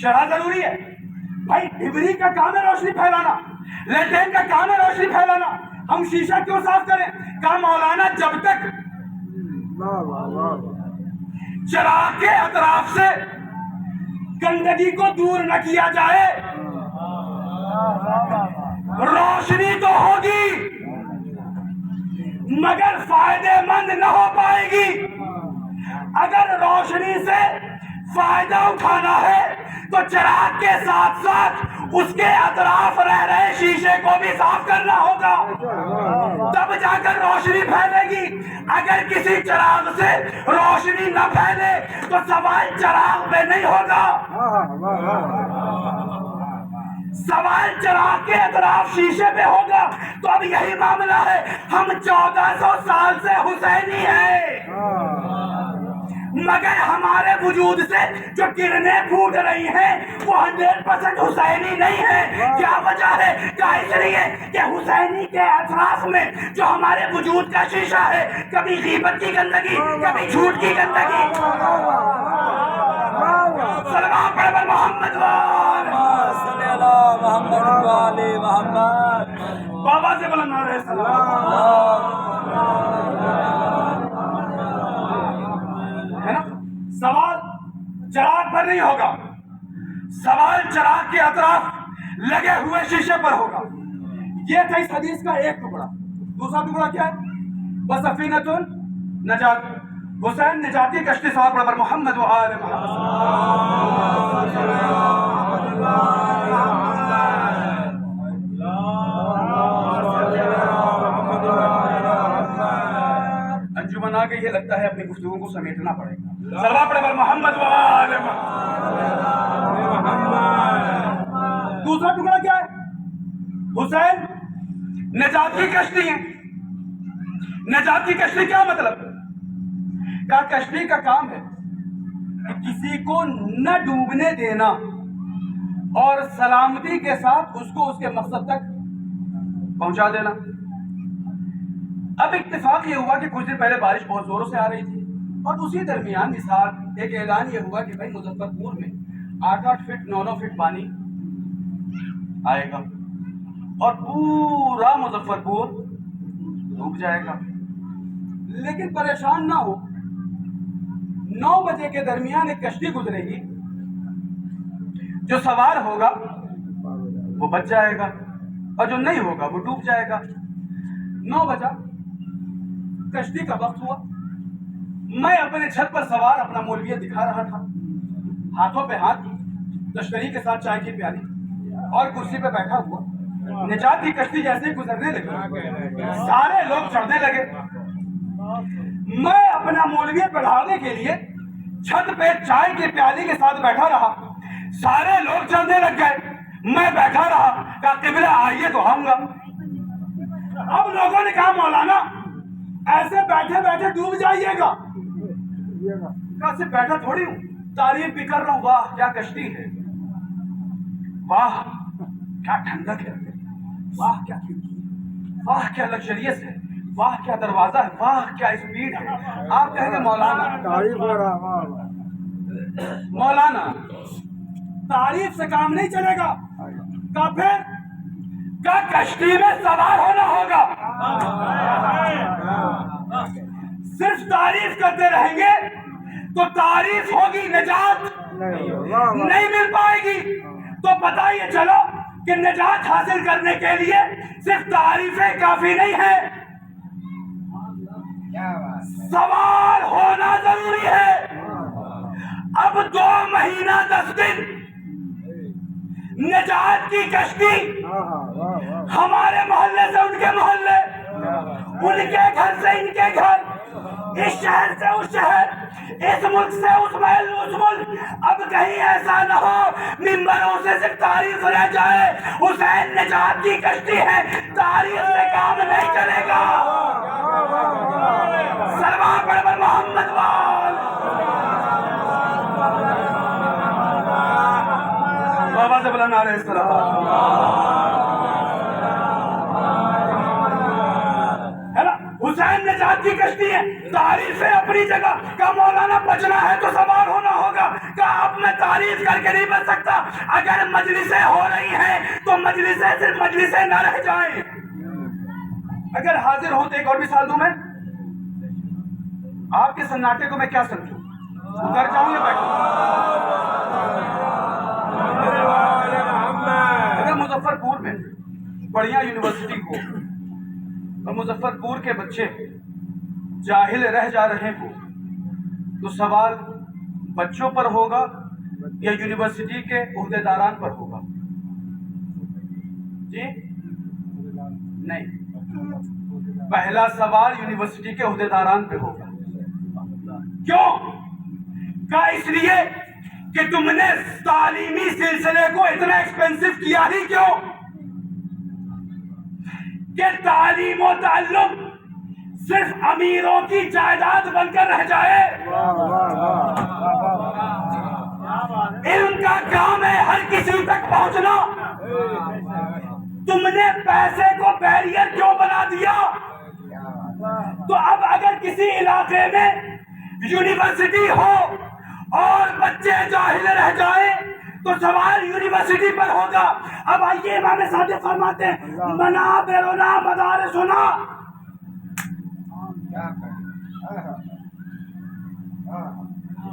شرح ضروری ہے بھائی. ڈبری کا کام ہے روشنی پھیلانا, للٹین کا کام ہے روشنی پھیلانا, ہم شیشہ کیوں صاف کریں؟ کہا مولانا جب تک چراغ کے اطراف سے گندگی کو دور نہ کیا جائے روشنی تو ہوگی مگر فائدے مند نہ ہو پائے گی. اگر روشنی سے فائدہ اٹھانا ہے تو چراغ کے ساتھ ساتھ اس کے اطراف رہ رہے شیشے کو بھی صاف کرنا ہوگا, تب جا کر روشنی پھیلے گی. اگر کسی چراغ سے روشنی نہ پھیلے تو سوال چراغ پہ نہیں ہوگا, سوال چراغ کے اطراف شیشے پہ ہوگا. تو اب یہی معاملہ ہے, ہم 1400 سال سے حسینی ہیں مگر ہمارے وجود سے جو کرنیں پھوٹ رہی ہیں وہ 100% حسینی نہیں ہے. کیا وجہ ہے؟ کیا اس لیے کہ حسینی کے اطراف میں جو ہمارے وجود کا شیشہ ہے, کبھی غیبت کی گندگی, کبھی جھوٹ کی گندگی. صلوات پڑھ پر محمد صلی اللہ محمد علی محمد. بابا سے بلند نعرہ سلام. ہے نا؟ سوال چراغ پر نہیں ہوگا, سوال چراغ کے اطراف لگے ہوئے شیشے پر ہوگا. یہ تھا اس حدیث کا ایک ٹکڑا. دوسرا ٹکڑا کیا ہے؟ وَسَفِينَةٌ نَجَاتٌ, حسین نجاتی کشتی سوار پر محمد و آل محمد. انجمن آ گئی ہے, لگتا ہے اپنی گفتگو کو سمیٹنا پڑے گا. صلوات پڑھ پر محمد و آل محمد. دوسرا ٹکڑا کیا ہے؟ حسین نجاتی کشتی ہے. نجاتی کشتی کیا مطلب؟ کہا کشتی کا کام ہے کہ کسی کو نہ ڈوبنے دینا اور سلامتی کے ساتھ اس کو اس کے مقصد تک پہنچا دینا. اب اتفاق یہ ہوا کہ کچھ دن پہلے بارش بہت زوروں سے آ رہی تھی اور اسی درمیان مثال ایک اعلان یہ ہوا کہ بھائی مظفر پور میں 8-8 فٹ 9-9 فٹ پانی آئے گا اور پورا مظفر پور ڈوب جائے گا. لیکن پریشان نہ ہو, 9 بجے کے درمیان ایک کشتی گزرے گی, جو سوار ہوگا وہ بچ جائے گا اور جو نہیں ہوگا وہ ڈوب جائے گا. 9 بجا, کشتی کا وقت ہوا, میں اپنے چھت پر سوار اپنا مولویت دکھا رہا تھا, ہاتھوں پہ ہاتھ, تشتری کے ساتھ چائے کی پیالی اور کرسی پہ بیٹھا ہوا. نجات کی کشتی جیسے ہی گزرنے لگی, سارے لوگ چڑھنے لگے. میں اپنا مولویت بڑھانے کے لیے چھت پہ چائے کی پیالی کے ساتھ بیٹھا رہا، سارے لوگ چلنے لگ گئے، میں بیٹھا رہا، کہا قبلہ آئیے تو آؤں گا۔ اب لوگوں نے کہا مولانا ایسے بیٹھے بیٹھے ڈوب جائیے گا، کہا صرف بیٹھا تھوڑی ہوں، تعریف بھی کر رہا ہوں، واہ کیا کشتی ہے، واہ کیا ٹھنڈک ہے، واہ کیا کھڑکی، واہ کیا لگژریس ہے، واہ کیا دروازہ ہے، واہ کیا اسپیڈ ہے۔ آپ کہیں گے مولانا تعریف سے کام نہیں چلے گا، کا پھر کا کشتی میں سوار ہونا ہوگا۔ صرف تعریف کرتے رہیں گے تو تعریف ہوگی، نجات نہیں مل پائے گی۔ تو پتہ یہ چلو کہ نجات حاصل کرنے کے لیے صرف تعریفیں کافی نہیں ہے، سوار ہونا ضروری ہے۔ اب 2 مہینہ 10 دن نجات کی کشتی ہمارے محلے سے ان کے محلے، ان کے گھر سے ان کے گھر، اس شہر سے اس شہر، اس ملک سے اس محل اس ملک۔ اب کہیں ایسا نہ ہو ممبروں سے صرف تعریف رہ جائے، حسین نجات کی کشتی ہے، تعریف سے کام نہیں چلے گا۔ سلمان پڑھ محمد وال بابا سے بلا نعرہ اس طرح ہے نا۔ حسین نجات کی کشتی ہے، تعریفیں اپنی جگہ، کا مولانا بچنا ہے تو سوار ہونا ہوگا، کہ اب میں تعریف کر کے نہیں بچ سکتا۔ اگر مجلسیں ہو رہی ہیں تو مجلسیں صرف مجلسیں نہ رہ جائیں۔ اگر حاضر ہوں تو ایک اور مثال دوں میں، آپ کے سناٹے کو میں کیا سمجھوں، اتر جاؤں یا بیٹھوں؟ اگر مظفر پور میں بڑھیا یونیورسٹی ہو اور مظفر پور کے بچے جاہل رہ جا رہے ہوں تو سوال بچوں پر ہوگا یا یونیورسٹی کے عہدیداران پر ہوگا؟ جی نہیں، پہلا سوال یونیورسٹی کے عہدیداران پہ ہوگا۔ کیوں؟ کہ اس لیے کہ تم نے تعلیمی سلسلے کو اتنا ایکسپینسو کیا ہی کیوں کہ تعلیم و تعلم صرف امیروں کی جائیداد بن کر رہ جائے۔ علم کا کام ہے ہر کسی تک پہنچنا، تم نے پیسے کو بیریئر کیوں بنا دیا؟ تو اب اگر کسی علاقے میں یونیورسٹی ہو اور بچے جاہل رہ جائیں تو سوال یونیورسٹی پر ہوگا۔ اب آئیے امام صادق فرماتے ہیں منابرنا مدارسنا،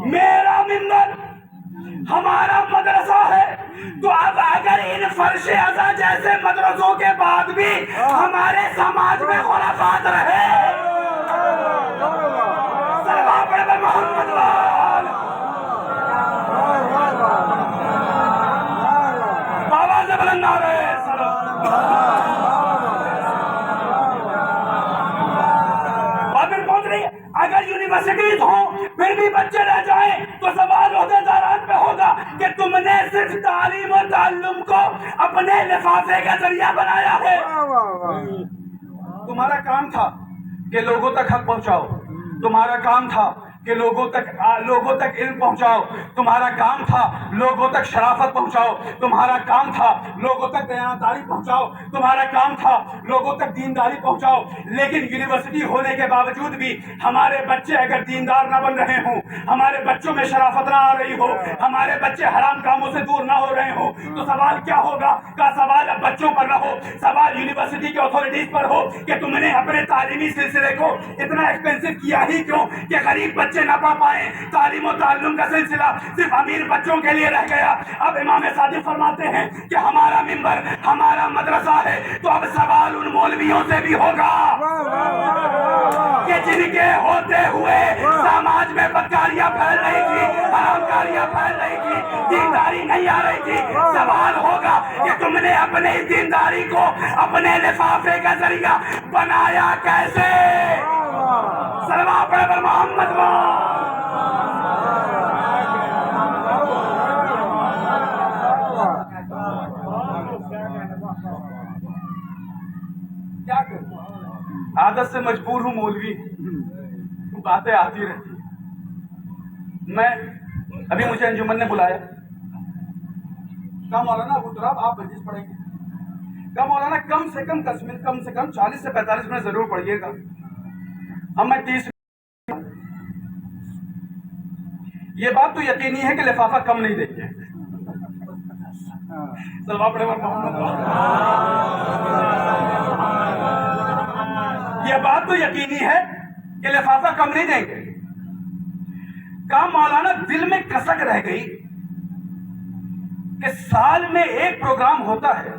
میرا منبر ہمارا مدرسہ ہے، تو اب اگر ان فرش ازا جیسے مدرسوں کے بعد بھی ہمارے سماج میں خرافات رہے، سلام پڑھ محمد وال بابا سے بلند نعرہ بابر پہنچ رہی ہے۔ اگر یونیورسٹیز ہوں پھر بھی بچے رہ جائیں تو سوال عہدیداران پہ ہوگا کہ تم نے صرف تعلیم و تعلم کو اپنے لفافے کا ذریعہ بنایا ہے۔ تمہارا کام تھا کہ لوگوں تک حق پہنچاؤ، تمہارا کام تھا کہ لوگوں تک علم پہنچاؤ، تمہارا کام تھا لوگوں تک شرافت پہنچاؤ، تمہارا کام تھا لوگوں تک دیانتداری پہنچاؤ، تمہارا کام تھا لوگوں تک دینداری پہنچاؤ۔ لیکن یونیورسٹی ہونے کے باوجود بھی ہمارے بچے اگر دیندار نہ بن رہے ہوں، ہمارے بچوں میں شرافت نہ آ رہی ہو، ہمارے بچے حرام کاموں سے دور نہ ہو رہے ہوں، تو سوال کیا ہوگا؟ کا سوال اب بچوں پر نہ ہو، سوال یونیورسٹی کے اتھارٹیز پر ہو کہ تم نے اپنے تعلیمی سلسلے کو اتنا ایکسپینسو کیا ہی کیوں کہ غریب بچے نہ پا پائیں۔ تعلیم و تعلم کا سلسلہ صرف امیر بچوں کے لیے رہ گیا۔ اب امام صادق فرماتے ہیں کہ ہمارا منبر ہمارا مدرسہ ہے، تو اب سوال ان مولویوں سے بھی ہوگا کہ جن کے ہوتے ہوئے سماج میں بدکاریاں پھیل رہی تھی، حرام کاریاں پھیل رہی تھی، دینداری نہیں آ رہی تھی۔ سوال ہوگا کہ تم نے اپنے دینداری کو اپنے لفافے کا ذریعہ بنایا کیسے؟ سلام پڑھ محمد کیا کروں، عادت سے مجبور ہوں مولوی، باتیں آتی رہتی۔ میں ابھی مجھے انجمن نے بلایا، کہا مولانا ابو تراب آپ مجلس پڑھیں گے؟ کہا مولانا کم سے کم 40 سے 45 منٹ ضرور پڑھیے گا۔ اب میں 30 یہ بات تو یقینی ہے کہ لفافہ کم نہیں دیں گے۔ یہ بات تو یقینی ہے کہ لفافہ کم نہیں دیں گے۔ کہا مولانا دل میں کسک رہ گئی کہ سال میں ایک پروگرام ہوتا ہے،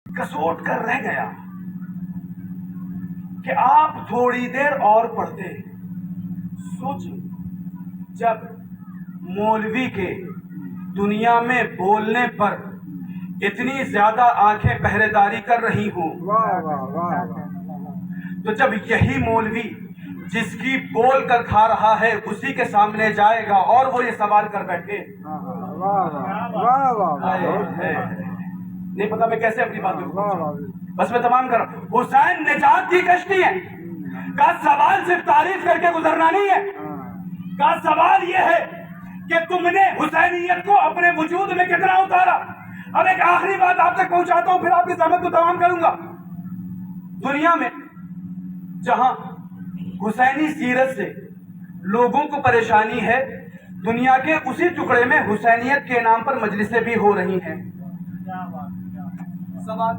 کسوٹ کر رہ گیا کہ آپ تھوڑی دیر اور پڑھتے۔ سوچیں، جب مولوی کے دنیا میں بولنے پر اتنی زیادہ آنکھیں پہرے داری کر رہی ہوں، تو جب یہی مولوی جس کی بول کر کھا رہا ہے اسی کے سامنے جائے گا اور وہ یہ سوال کر بیٹھے، نہیں پتا میں کیسے اپنی باتوں کو، بس میں تمام کر رہا ہوں۔ حسین نجات کی کشتی ہے کا سوال صرف تعریف کر کے گزرنا نہیں ہے، کا سوال یہ ہے کہ تم نے حسینیت کو اپنے وجود میں کتنا اتارا۔ اب ایک آخری بات آپ تک پہنچاتا ہوں، پھر آپ کی زحمت کو تمام کروں گا۔ دنیا میں جہاں حسینی سیرت سے لوگوں کو پریشانی ہے، دنیا کے اسی ٹکڑے میں حسینیت کے نام پر مجلسیں بھی ہو رہی ہیں۔ سوال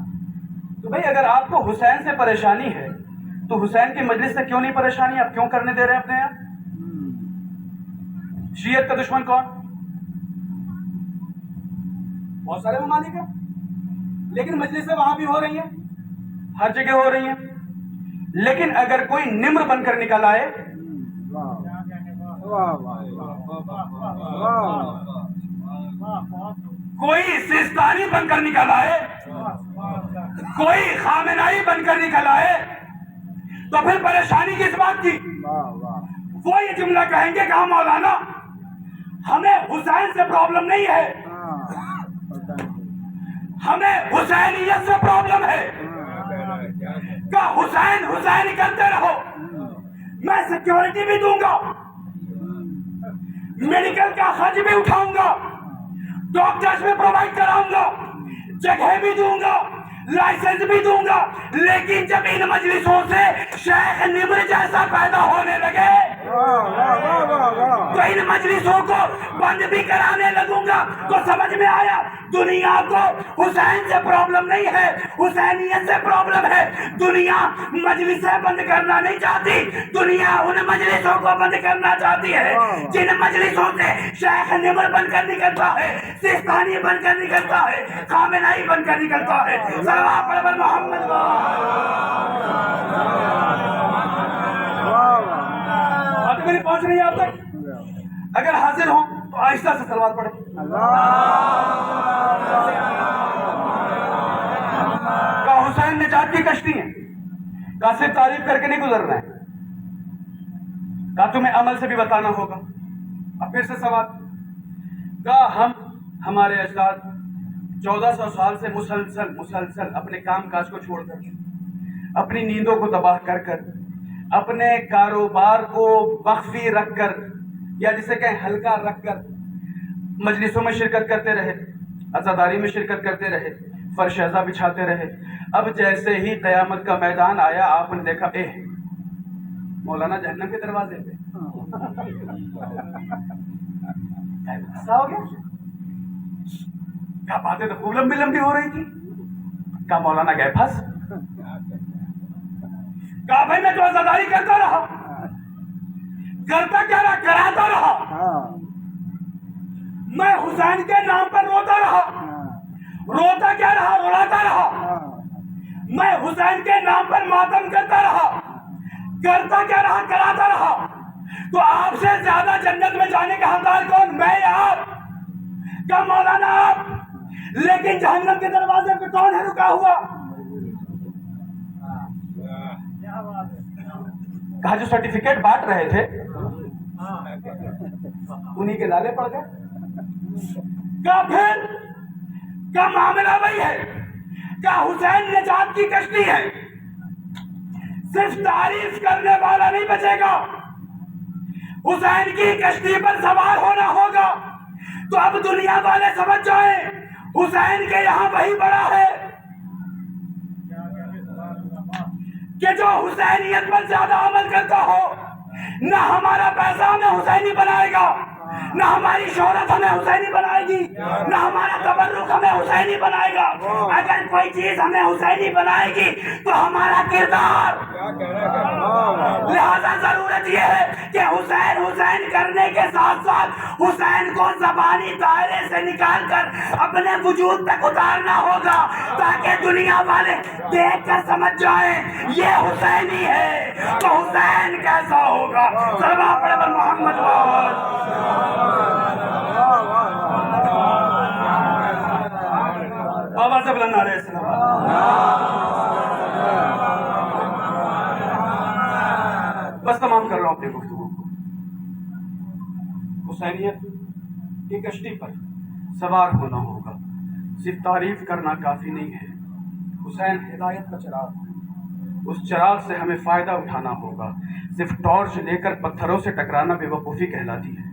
تو بھئی اگر آپ کو حسین سے پریشانی ہے تو حسین کی مجلس سے کیوں نہیں پریشانی؟ آپ کیوں کرنے دے رہے ہیں اپنے یہاں؟ شیعت کا دشمن کون؟ بہت سارے ممالک ہیں، لیکن مجلسیں وہاں بھی ہو رہی ہیں، ہر جگہ ہو رہی ہیں۔ لیکن اگر کوئی نمر بن کر نکل آئے، کوئی سیستانی بن کر نکل آئے، کوئی خامنائی بن کر نکل آئے، تو پھر پریشانی کس بات کی؟ وہ یہ جملہ کہیں گے کہ ہاں مولانا ہمیں حسین سے پرابلم نہیں ہے، ہمیں حسینیت سے پرابلم ہے۔ کہ حسین حسین کرتے رہو، میں سیکیورٹی بھی دوں گا، میڈیکل کا خرچ بھی اٹھاؤں گا، ڈاکٹرز بھی پرووائڈ کراؤں گا، جگہ بھی دوں گا، لائسنس بھی دوں گا، لیکن جب ان مجلسوں سے شیخ نمر جیسا پیدا ہونے لگے تو ان مجلسوں کو بند بھی کرانے لگوں گا۔ تو سمجھ میں آیا دنیا کو حسین سے پرابلم نہیں ہے، حسینیت سے پرابلم ہے۔ دنیا مجلسیں بند کرنا نہیں چاہتی، دنیا ان مجلسوں کو بند کرنا چاہتی ہے جن مجلسوں سے شیخ نمر بن کر نکلتا ہے، سیستانی بن کر نکلتا ہے، خامنائی بن کر نکلتا ہے۔ صلوات پڑھ محمد باتیں میری پہنچ رہی ہے آپ تک؟ اگر حاضر ہوں تو آہستہ سے صلوات پڑھیں۔ کا حسین نجات کی کشتی ہے، کا صرف تعریف کر کے نہیں گزرنا ہے، کا تمہیں عمل سے بھی بتانا ہوگا۔ اب پھر سے سوال، کا ہمارے اجداد 1400 سال سے مسلسل اپنے کام کاج کو چھوڑ کر، اپنی نیندوں کو تباہ کر کر، اپنے کاروبار کو مخفی رکھ کر یا جسے کہیں ہلکا رکھ کر مجلسوں میں شرکت کرتے رہے، عزاداری میں شرکت کرتے رہے، فرش عزا بچھاتے رہے۔ اب جیسے ہی قیامت کا میدان آیا، آپ نے دیکھا مولانا جہنم کے دروازے پہ ایسا ہو گیا۔ کیا باتیں تو خوب لمبی لمبی ہو رہی تھی، کہا مولانا گئے پھنس۔ کہا بھائی میں تو عزاداری کرتا رہا، کرتا کیا رہا، کراتا رہا، میں حسین کے نام پر روتا رہا، روتا کیا رہا، رولاتا رہا، میں حسین کے نام پر ماتم کرتا رہا، کرتا کیا رہا، کراتا رہا۔ تو آپ سے زیادہ جنت میں جانے کا حقدار کون؟ میں یا آپ؟ کہا مولانا آپ، لیکن جہنم کے دروازے پہ کون ہے رکا ہوا؟ کہا جو سرٹیفکیٹ بانٹ رہے تھے انہی کے لالے پڑ گئے؟ کیا پھر کیا معاملہ وہی ہے؟ کیا حسین نجات کی کشتی ہے؟ صرف تعریف کرنے والا نہیں بچے گا، حسین کی کشتی پر سوار ہونا ہوگا۔ تو اب دنیا والے سمجھ جائیں حسین کے یہاں وہی بڑا ہے کہ جو حسینیت پر زیادہ عمل کرتا ہو۔ نہ ہمارا پیسہ ہمیں حسینی بنائے گا، نہ ہماری شہرت ہمیں حسینی بنائے گی، نہ ہمارا تبرک ہمیں حسینی بنائے گا۔ اگر کوئی چیز ہمیں حسینی بنائے گی تو ہمارا کردار۔ لہذا ضرورت یہ ہے کہ حسین حسین کرنے کے ساتھ ساتھ حسین کو زبانی دائرے سے نکال کر اپنے وجود تک اتارنا ہوگا، تاکہ دنیا والے دیکھ کر سمجھ جائیں یہ حسینی ہے تو حسین کیسا ہوگا۔ صلوات پڑھے پر محمد بابا سے بلند علیہ السلام۔ بس تمام کر رہا ہوں اپنی گفتگو کو۔ حسینیت کی کشتی پر سوار ہونا ہوگا، صرف تعریف کرنا کافی نہیں ہے۔ حسین ہدایت کا چراغ، اس چراغ سے ہمیں فائدہ اٹھانا ہوگا۔ صرف ٹارچ لے کر پتھروں سے ٹکرانا بے وقوفی کہلاتی ہے۔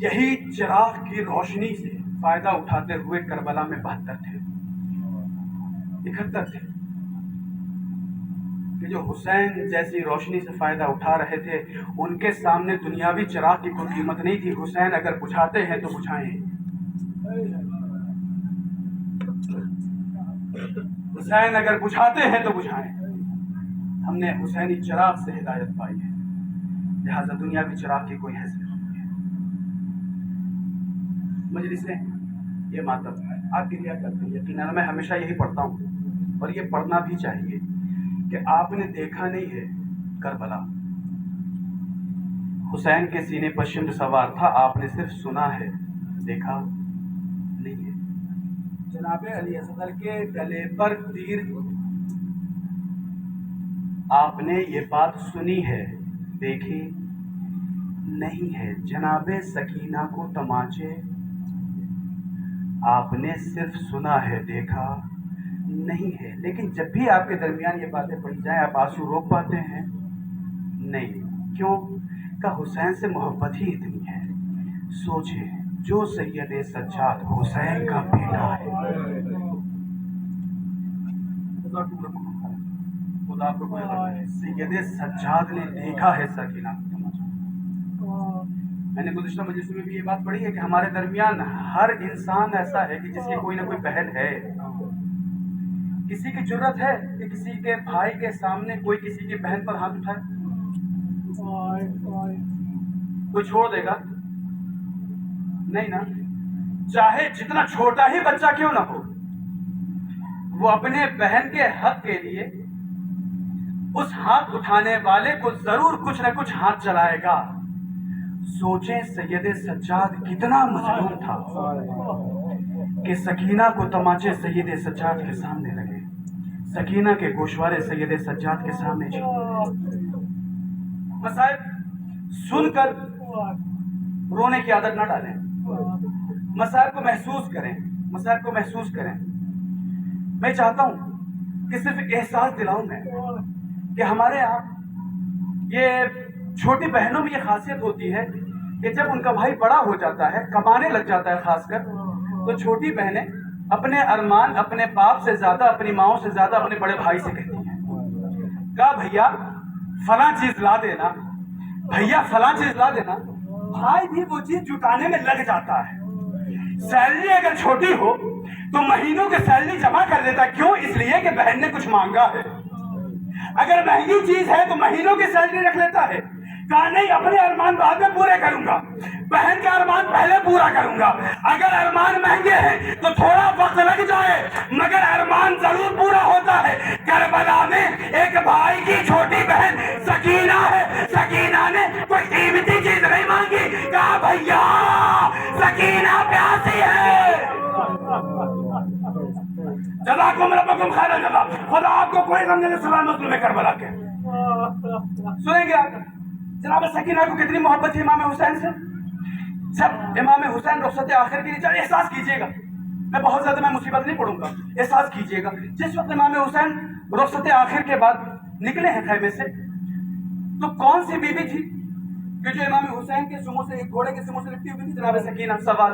یہی چراغ کی روشنی سے فائدہ اٹھاتے ہوئے کربلا میں 72 تھے، 71 تھے کہ جو حسین جیسی روشنی سے فائدہ اٹھا رہے تھے، ان کے سامنے دنیاوی چراغ کی کوئی قیمت نہیں تھی۔ حسین اگر بجھاتے ہیں تو بجھائیں، حسین اگر بجھاتے ہیں تو بجھائیں۔ ہم نے حسینی چراغ سے ہدایت پائی ہے، لہذا دنیاوی چراغ کی کوئی حیثیت نہیں ہے۔ مجلسیں یہ ماتم آپ گریا کرتے ہیں، یقیناً میں ہمیشہ یہی پڑھتا ہوں اور یہ پڑھنا بھی چاہیے کہ آپ نے دیکھا نہیں ہے کربلا، حسین کے سینے پر شمر سوار تھا، آپ نے صرف سنا ہے، دیکھا نہیں ہے۔ جناب علی اصغر کے گلے پر تیر، آپ نے یہ بات سنی ہے، دیکھی نہیں ہے۔ جناب سکینہ کو تماچے، آپ نے صرف سنا ہے، دیکھا نہیں ہے۔ لیکن جب بھی آپ کے درمیان یہ باتیں پڑھی جائیں آپ آنسو روک پاتے ہیں؟ نہیں۔ کیوں؟ کہ حسین سے محبت ہی اتنی ہے۔ سوچیں، جو سید سجاد حسین کا بیٹا ہے، خدا کو کوئی غم نہیں، سید سجاد نے دیکھا ہے سکینہ کو تماچا۔ میں نے گزشتہ مجلس میں بھی یہ بات پڑھی ہے کہ ہمارے درمیان ہر انسان ایسا ہے کہ جس کی کوئی نہ کوئی بہن ہے۔ کسی کی جرت ہے کہ کسی کے بھائی کے سامنے کوئی کسی کی بہن پر ہاتھ اٹھائے؟ کوئی چھوڑ دے گا؟ نہیں نا۔ چاہے جتنا چھوٹا ہی بچہ کیوں نہ ہو، وہ اپنے بہن کے حق کے لیے اس ہاتھ اٹھانے والے کو ضرور کچھ نہ کچھ ہاتھ چلائے گا۔ سوچیں سید سجاد کتنا مظلوم تھا کہ سکینہ کو تماچے سید سجاد کے سامنے لگے، سکینہ کے گوشوارے سید سجاد کے سامنے چھوڑے۔ مصائب سن کر رونے کی عادت نہ ڈالیں، مصائب کو محسوس کریں، مصائب کو محسوس کریں۔ میں چاہتا ہوں کہ صرف احساس دلاؤں میں کہ ہمارے یہاں یہ چھوٹی بہنوں میں یہ خاصیت ہوتی ہے کہ جب ان کا بھائی بڑا ہو جاتا ہے، کمانے لگ جاتا ہے خاص کر، تو چھوٹی بہنیں اپنے ارمان اپنے باپ سے زیادہ، اپنی ماؤں سے زیادہ اپنے بڑے بھائی سے کہتی ہیں، کہا بھیا فلاں چیز لا دینا، بھیا فلاں چیز لا دینا۔ بھائی بھی وہ چیز جٹانے میں لگ جاتا ہے۔ سیلری اگر چھوٹی ہو تو مہینوں کی سیلری جمع کر دیتا، کیوں؟ اس لیے کہ بہن نے کچھ مانگا ہے۔ اگر مہنگی چیز ہے تو مہینوں کی سیلری رکھ لیتا ہے، کہا نہیں اپنے ارمان بعد میں پورے کروں گا، بہن کا ارمان پہلے پورا کروں گا۔ اگر ارمان مہنگے ہیں تو تھوڑا وقت لگ جائے مگر ارمان ضرور پورا ہوتا ہے۔ کربلا میں ایک بھائی کی چھوٹی بہن سکینہ ہے، سکینہ نے کوئی قیمتی چیز نہیں مانگی، کہا بھیا سکینہ پیاسی ہے۔ جزاکم ربکم خیر الجزا، خدا آپ کو کوئی غم نہیں، سلام مسلم کربلا کے۔ سنیں گے آپ جناب سکینہ کو کتنی محبت تھی امام حسین سے. جب امام حسین رخصت آخر کے لیے, احساس کیجیے گا, میں بہت زیادہ میں مصیبت نہیں پڑھوں گا, احساس کیجیے گا, جس وقت امام حسین رخصت آخر کے بعد نکلے ہیں خیمے سے, تو کون سی بیوی تھی کہ جو امام حسین کے سموں سے, ایک گھوڑے کے سموں سے لپٹی ہوئی تھی؟ جناب سکینہ. سوال,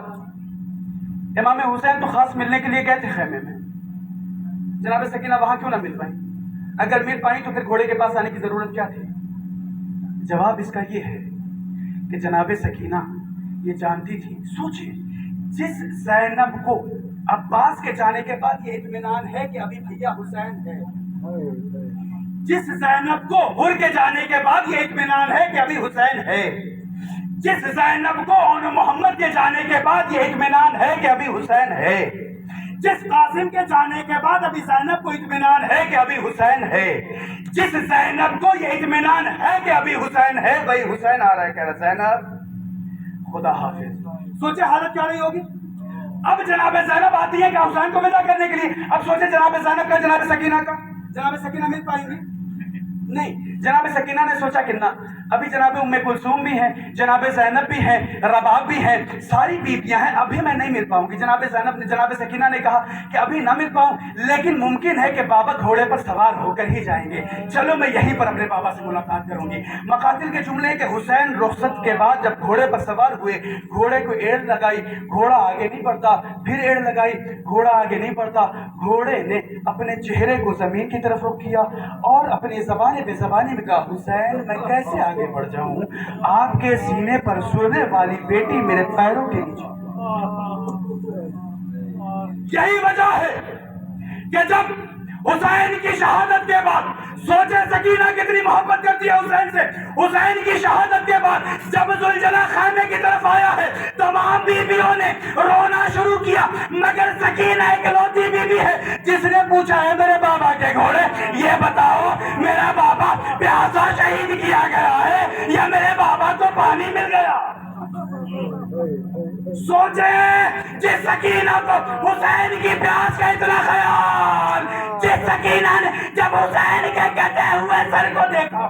امام حسین تو خاص ملنے کے لیے گئے تھے خیمے میں, جناب سکینہ وہاں کیوں نہ مل پائیں؟ اگر مل پائیں تو پھر گھوڑے کے پاس آنے کی ضرورت کیا تھی؟ جواب اس کا یہ ہے کہ جناب سکینہ یہ جانتی تھی. سوچیں, جس زینب کو عباس کے جانے کے بعد یہ اطمینان ہے کہ ابھی بھیا حسین ہے, جس زینب کو حر کے جانے کے بعد یہ اطمینان ہے کہ ابھی حسین ہے, جس زینب کو اون محمد کے جانے کے بعد یہ اطمینان ہے کہ ابھی حسین ہے, جس قاسم کے جانے کے بعد ابھی زینب کو اطمینان ہے کہ ابھی حسین ہے, جس زینب کو یہ اطمینان ہے کہ ابھی حسین ہے, وہی حسین آ رہا ہے, کہہ رہا زینب خدا حافظ. سوچے حالت کیا رہی ہوگی. اب جناب زینب آتی ہے کہ حسین کو ودا کرنے کے لیے. اب سوچے جناب زینب کا, جناب سکینہ کا, جناب سکینہ مل پائیں گی؟ نہیں. جناب سکینہ نے سوچا کہ نہ, ابھی جناب ام کلثوم بھی ہیں, جناب زینب بھی ہیں, رباب بھی ہیں, ساری بیویاں ہیں, ابھی میں نہیں مل پاؤں گی. جناب زینب نے, جناب سکینہ نے کہا کہ ابھی نہ مل پاؤں, لیکن ممکن ہے کہ بابا گھوڑے پر سوار ہو کر ہی جائیں گے, چلو میں یہیں پر اپنے بابا سے ملاقات کروں گی. مقاتل کے جملے کہ حسین رخصت کے بعد جب گھوڑے پر سوار ہوئے, گھوڑے کو ایڑ لگائی, گھوڑا آگے نہیں بڑھتا, پھر ایڑ لگائی, گھوڑا آگے نہیں بڑھتا, گھوڑے نے اپنے چہرے کو زمین کی طرف رخ کیا اور اپنی زبان بے زبانی میں کہا حسین میں کیسے آگے بڑھ جاؤں, آپ کے سینے پر سونے والی بیٹی میرے پیروں کے نیچے. یہی وجہ ہے کہ جب حسین کی شہادت کے بعد, سوچے سکینہ کتنی محبت کرتی ہے حسین سے, حسین کی شہادت کے بعد جب ذوالجلال خیمے کی طرف آیا ہے, تمام بیویوں نے رونا شروع کیا, مگر سکینہ اکلوتی بیوی ہے جس نے پوچھا ہے میرے بابا کے گھوڑے, یہ بتاؤ میرا بابا پیاسا شہید کیا گیا ہے یا میرے بابا کو پانی مل گیا. سوچے جس سکینہ کو حسین کی پیاس کا اتنا خیال, جس سکینہ نے جب حسین کے کہتے ہوئے سر کو دیکھا.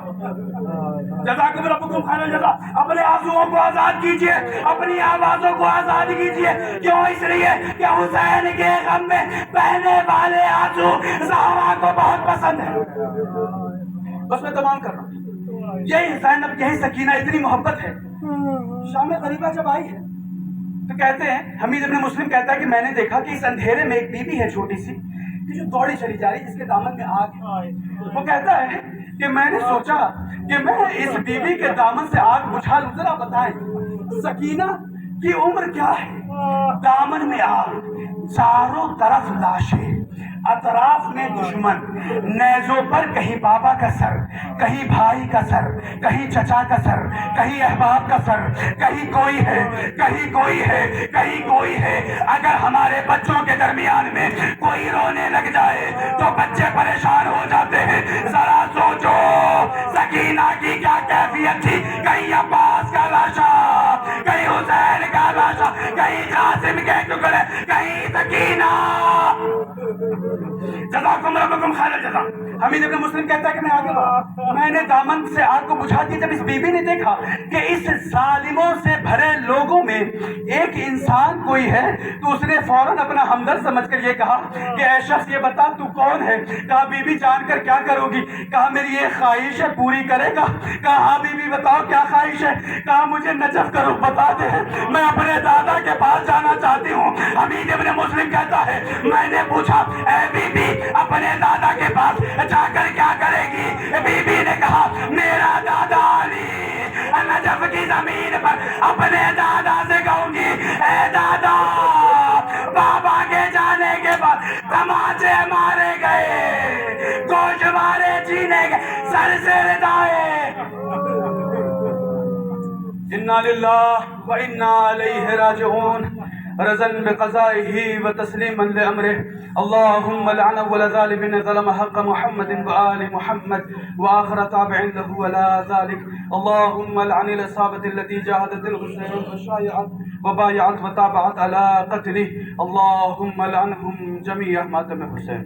جزاکم ربکم خیر الجزا. اپنے آنسوؤں کو آزاد کیجئے, اپنی آوازوں کو آزاد کیجئے. کیوں؟ اس لیے کہ حسین کے غم میں بہنے والے آنسو زہرا کو بہت پسند ہے. بس میں تمام کر رہا ہوں. یہی زینب, یہی سکینہ, اتنی محبت ہے. شام غریبہ جب آئی ہے تو کہتے ہیں, حمید ابن مسلم کہتا ہے کہ میں نے دیکھا کہ اس اندھیرے میں ایک بیوی ہے چھوٹی سی کہ جو دوڑی چلی جا رہی, جس کے دامن میں آگ ہے. وہ کہتا ہے کہ میں نے سوچا کہ میں اس بیوی کے دامن سے آگ بجھا لوں. ذرا بتائیں سکینہ کی عمر کیا ہے, دامن میں آگ, چاروں طرف لاشیں, اطراف میں دشمن, نیزوں پر کہیں بابا کا سر, کہیں بھائی کا سر, کہیں چچا کا سر, کہیں احباب کا سر, کہیں کوئی ہے, کہیں کوئی ہے, کہیں کوئی ہے. اگر ہمارے بچوں کے درمیان میں کوئی رونے لگ جائے تو بچے پریشان ہو جاتے ہیں. ذرا سوچو سکینہ کی کیا کیفیت تھی. کہیں عباس کا لاشا, کہیں حسین کا لاشا, کہیں قاسم کے ٹکڑے, کہیں سکینہ. جزاکم ربکم خیر الجزا. حمید ابن مسلم کہتا ہے کہ میں آگے بڑھا, میں نے دامن سے آگ کو بجھا دی. جب اس بیوی نے دیکھا کہ اس ظالموں سے بھرے لوگوں میں ایک انسان کوئی ہے تو اس نے فوراً اپنا ہمدرد سمجھ کر یہ کہا کہ اے شخص یہ بتا تو کون ہے. کہا بیوی جان کر کیا کرو گی. کہا میری یہ خواہش ہے, پوری کرے گا. کہا ہاں بیوی بتاؤ کیا خواہش ہے. کہا مجھے نجف کرو, بتا دے, میں اپنے دادا کے پاس جانا چاہتی ہوں. حمید ابن مسلم کہتا ہے میں نے پوچھا اے بی بی اپنے دادا کے پاس جا کر کیا کرے گی. بی بی نے کہا میرا دادا علی نجف کی زمین پر اپنے دادا سے کہوں گی اے دادا بابا کے جانے کے بعد تماچے مارے گئے, گوش مارے چینے گئے, سر سے ردائے. انا للہ و انا الیہ راجعون. رضا بقضائه وتسلیما لامره. اللهم لعن اول ظالم ظلم حق محمد وآل محمد واخر تابع له ولا ذلك. اللهم لعن الاصحابة التي جاهدت الحسين وشايعت وبايعت وتابعت على قتله. اللهم لعنهم جميعا ماتم حسین.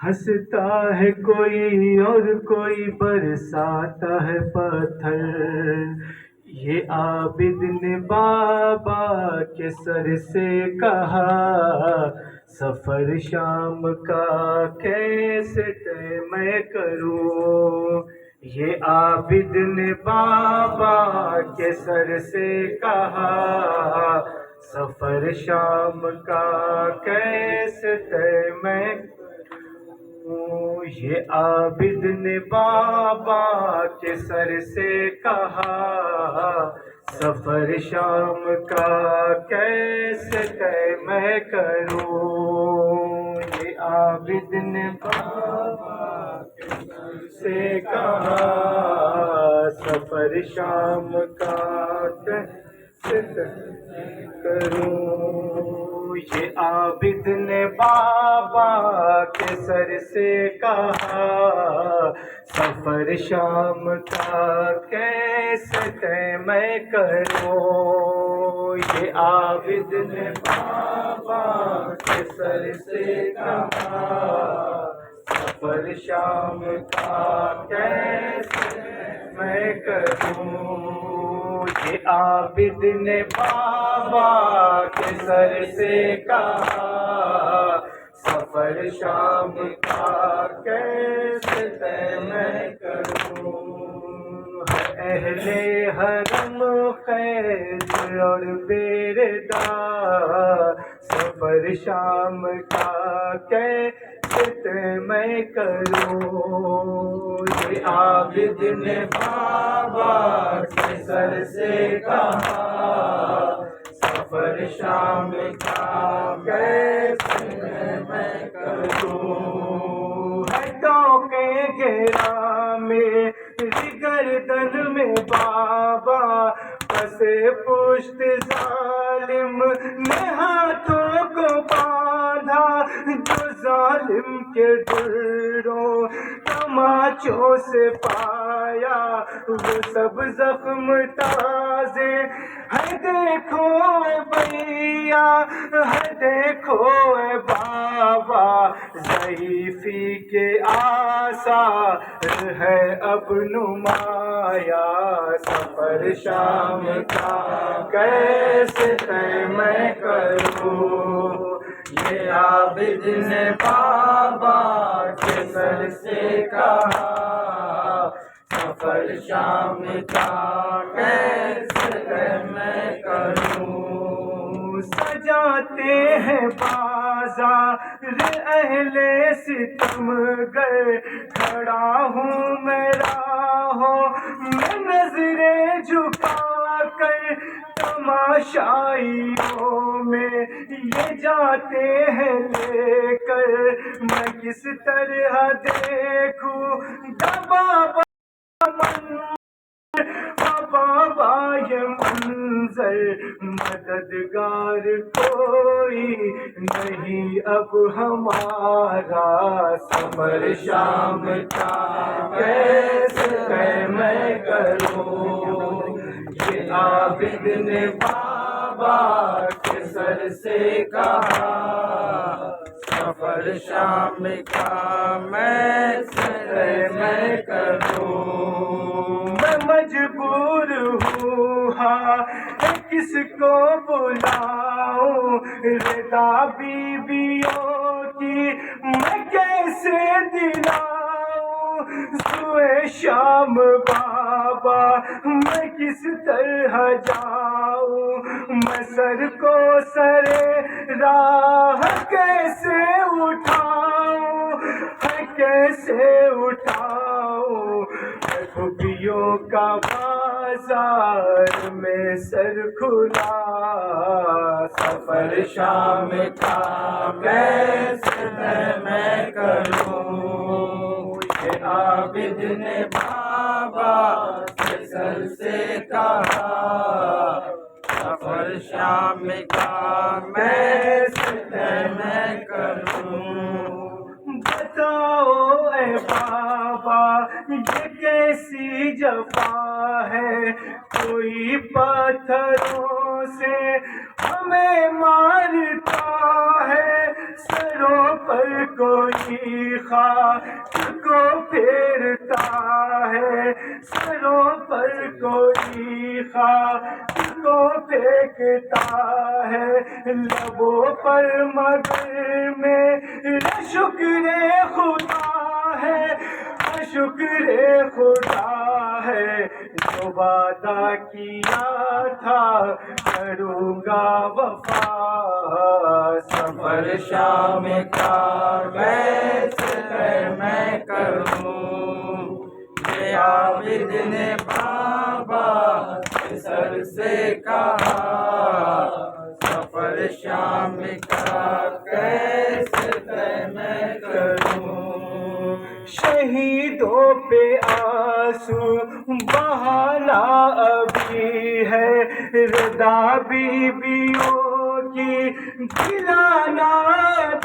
ہنستا ہے کوئی اور کوئی برساتا ہے پتھر. یہ عابد نے بابا کے سر سے کہا سفر شام کا کیسے طے میں کروں. یہ عابد نے بابا کے سر سے کہا سفر شام کا کیسے طے میں. یہ عابد نے بابا کے سر سے کہا سفر شام کا کیسے طے میں کروں. یہ عابد نے بابا کے سر سے کہا سفر شام کا کیسے طے کروں. یہ عابد نے بابا کے سر سے کہا سفر شام کا کیسے طے میں کروں. یہ عابد نے بابا کے سر سے کہا سفر شام کا کیسے میں کروں. یہ عابد نے بابا کے سر سے کہا سفر شام کا کیسے طے میں کروں. اہل حرم خیز اور بیردار سفر شام کا کیسے طے میں کروں. یہ عابد نے بابا کے سر سے کہا سفر شام کا کیسے میں کروں. ہٹوں کے گھیرا میں گردن میں بابا پسے پشت ظالم نے ہاتھوں کو باندھا جو ظالم کے ڈروں تماچوں سے پایا وہ سب زخم تازے. ہے دیکھو اے بھیا ہے دیکھو اے بابا ضعیفی کے آثار ہے اب نمایا. سفر شام کا کیسے طے میں کروں. یہ عابد نے بابا کے سر سے کہا سفر شام کا کیسے طے میں کروں. سجاتے ہیں بازار اہل ستم گر کھڑا ہوں میں راہوں میں نظریں جھکا کر تماشائیوں میں یہ جاتے ہیں لے کر میں کس طرح دیکھوں بابا بابا یہ منظر. مددگار کوئی نہیں اب ہمارا سفر شام کا کیسے طے میں کروں. یہ عابد نے بابا کے سر سے کہا سفر شام کا کیسے میں کروں. میں مجبور ہوں ہاں کس کو بلاؤں رضا بیویوں کی میں کیسے دلاؤں. صبح شام بابا میں کس طرح جاؤں میں سر کو سر راہ کیسے اٹھاؤں کیسے اٹھاؤں. خوبیوں کا بازار میں سر کھلا سفر شام کا کیسے میں کروں. یہ عابد نے بابا سر سے کہا سفر شام کا میں میں کروں بتاؤ اے بابا یہ کیسی جفا ہے کوئی پتھروں سے ہمیں مارتا ہے سروں پر کوئی خاک کو پھیرتا ہے سروں پر کوئی خاک کو پھینکتا ہے لبوں پر مگر میں شکر خدا ہے شکر خدا ہے جو وعدہ کیا تھا کروں گا وفا سفر شام کا ویسے میں کروں یہ عابد نے بابا سر سے کہا سفر شام کا کیسے میں کروں شہیدوں پہ آنسو بہانا ابھی ہے رضا بیویوں کی دلانا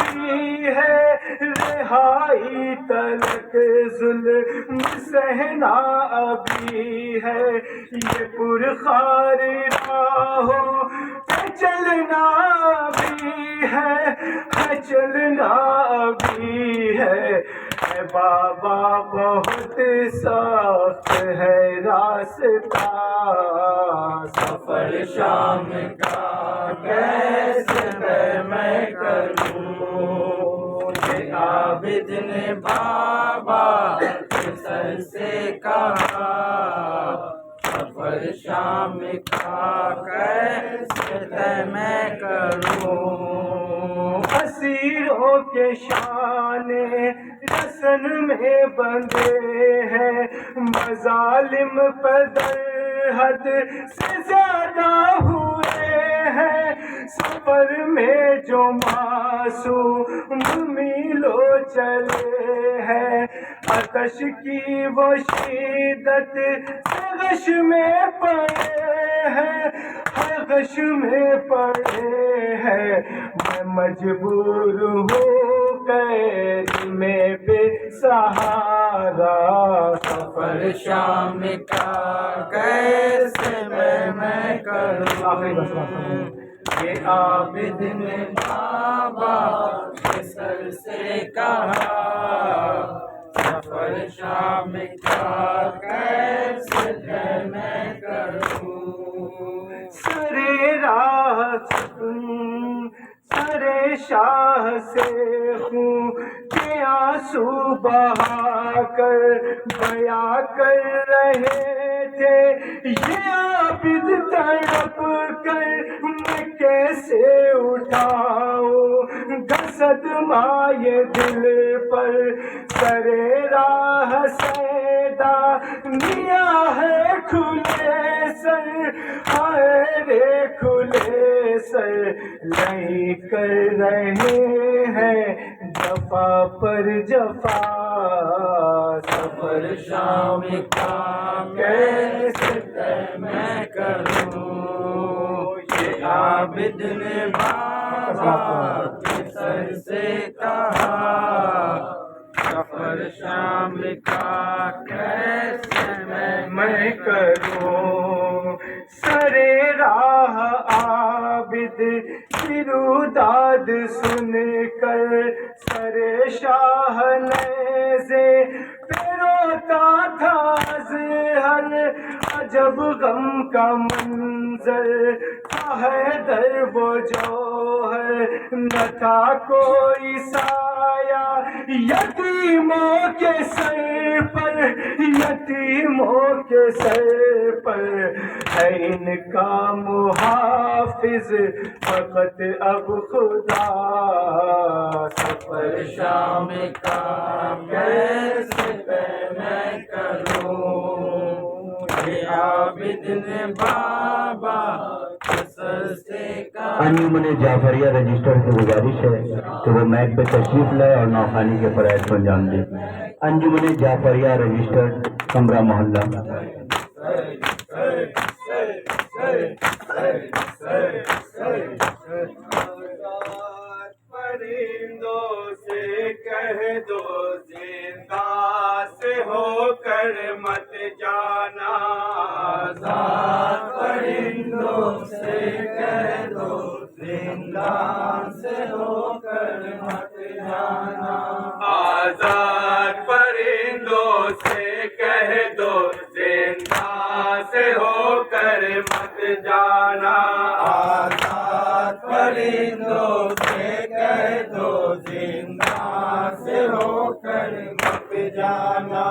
بھی ہے رہائی تلک ظلم سہنا ابھی ہے یہ پرخار راہوں پہ چلنا بھی ہے چلنا بھی ہے اے بابا بہت سخت ہے راستہ سفر شام کا کیسے میں کروں یہ عابد نے بابا سر سے کہا سفر شام کا کیسے میں کروں اسیروں کے شان رسن میں بندھے ہیں مظالم پر در حد سے زیادہ ہوئے ہیں سفر میں جو معصوم میلوں چلے ہیں آتش کی وہ شدت سے غش میں پڑے ہیں غش میں پڑے ہیں میں مجبور ہوں قید میں بے سہارا سفر شام کا کیسے میں کروں یہ عابد نے بابا سر سے کہا سفر شام کا کیسے میں کروں سرے راہ سرے شاہ سے خون کے آنسو بہا کر بیاں کر رہے تھے یہ عابد تڑپ کر میں کیسے اٹھاؤں صدمہ یہ دل پر سرے راہ سیدا نیا ہے کھلے سر ہائے رے کھلے سر نہیں کر رہے ہیں جفا پر جفا سفر شام کا کیسے میں کروں یہ عابد نے بابا سر سے کہا سفر شام کا کیسے میں کروں سرے راہ عابد کی روداد سن کر سرے شاہ نیزے پہ روتا تھا ازہر عجب غم کا منظر تھا حیدر وہ جوہر نہ تھا کوئی سایہ یتیموں کے سر پر یتیموں کے سر پر ہے ان کا محافظ فقط اب خدا سفر شام کا کیسے میں کروں یہ عابد نے بابا سر سے کہا انجمن جعفریہ رجسٹر سے گزارش ہے کہ وہ میک پہ تشریف لائے اور نوخانی کے فرائض کو انجام دے. انجمن جعفریہ رجسٹر کمرہ محلہ. زندان سے ہو کر مت جانا، آزاد پرندوں سے کہہ دو زندان سے ہو کر مت جانا، آزاد پرندوں سے کہہ دو زندان سے ہو کر مت جانا،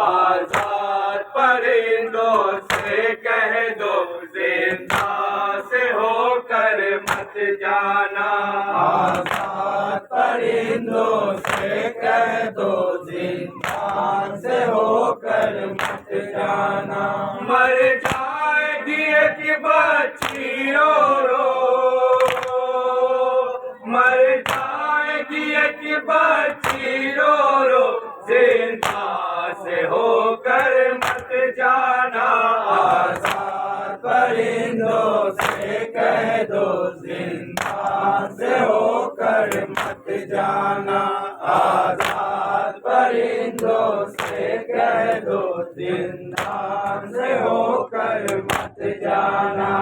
آزاد پرندوں سے کہہ دو زندان سے ہو کر مت جانا، آزاد پرندوں سے کہہ دو زندان سے ہو کر مت جانا، مر جائے گی ایک بچی رو رو، مر جائے گی ایک بچی رو رو، زندان سے ہو کر مت جانا، آزاد پرندوں سے کہہ دو زندان سے ہو کر مت جانا، آزاد پرندوں سے کہہ دو زندان سے ہو کر مت جانا،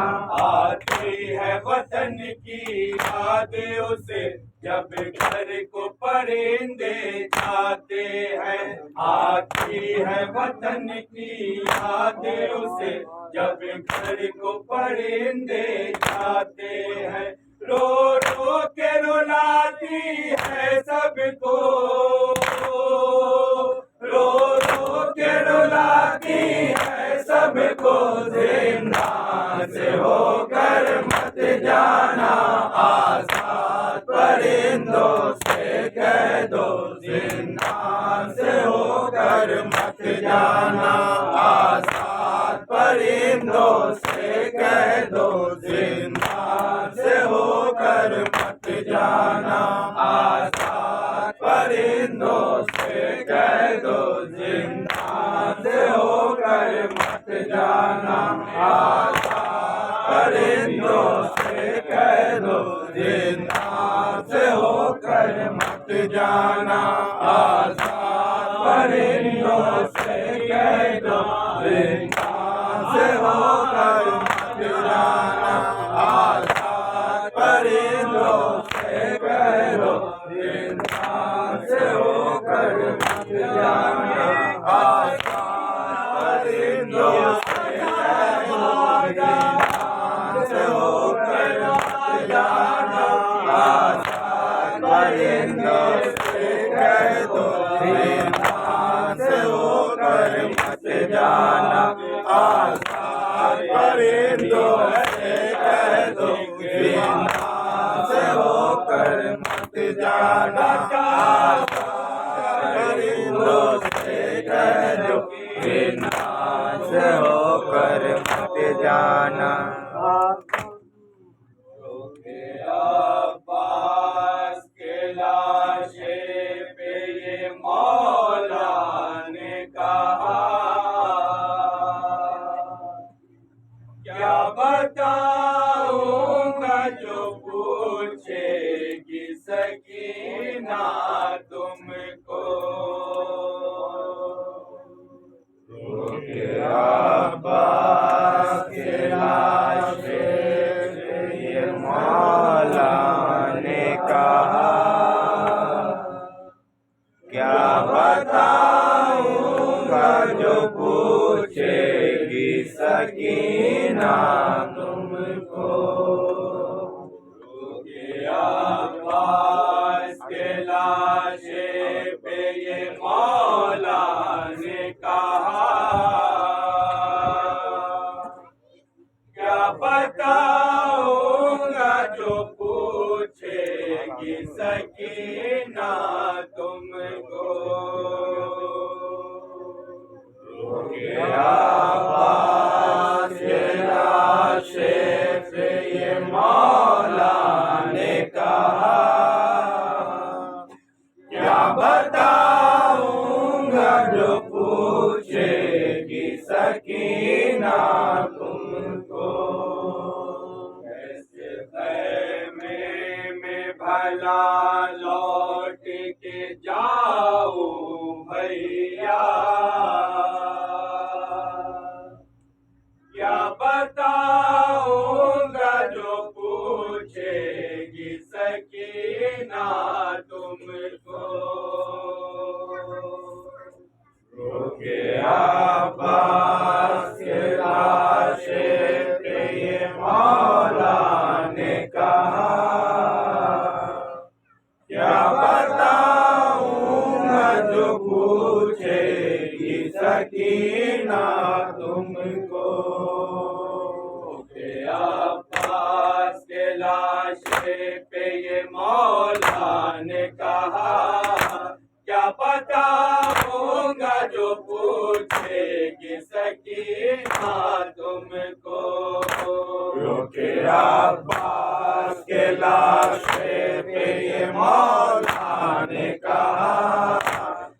آتی ہے وطن کی یاد اسے جب گھر کو پرندے جاتے ہیں، آتی ہے وطن کی یاد اسے جب گھر کو پرندے جاتے ہیں، رو رو کے رلاتی ہے سب کو، رو رو کے رلاتی ہے سب کو، زندان سے ہو کر مت جانا، آزاد پرندوں سے کہہ دو زندان سے ہو کر مت جانا، آزاد پرندوں سے کہہ دو زندان سے ہو کر مت جانا، آزاد پرندوں سے کہہ دو زندان سے ہو کر مت جانا، آزاد پرندوں سے کہہ دو زندان سے ہو کر مت جانا، آزاد پرندوں سے کہہ دو زندان سے ہو کر مت جانا، آزاد پرندوں سے کہہ دو زندان سے ہو کر مت جانا، آزاد پرندوں سے کہہ دو زندان سے ہو کر مت جانا، آزاد پرندوں سے کہہ دو زندان سے ہو کر مت جانا، آزاد پرندوں سے کہہ دو زندان سے ہو کر مت جانا، آزاد پرندوں سے کہہ دو زندان سے ہو کر مت جانا۔ عباس کے لاشے پہ یہ مولا نے کہا، کیا بتاؤں گا جو پوچھے گی سکینہ تم کو، عباس کے لاشے پہ یہ مولا نے کہا، کیا بتاؤں گا جو پوچھے گی سکینہ تم کو، عباس کے لاشے پہ یہ مولا نے کہا، کیا بتاؤں گا جو پوچھے گی سکینہ تم کو، عباس کے لاشے پہ یہ مولا نے کہا، کیا بتاؤں گا جو پوچھے گی سکینہ تم کو، کیسے خیمے میں بھلا لوٹ کے جاؤں بھیا، کیا بتاؤں گا جو پوچھے گی مولا نے کہا کیا بتاؤں گا جو پوچھے گی سکینہ تم کو کہ عباس کے لاشے پہ یہ مولا نے کہا کیا بتاؤں گا جو پوچھے گی سکینہ تم کو کہ عباس کے لاشے پہ یہ مولا نے کہا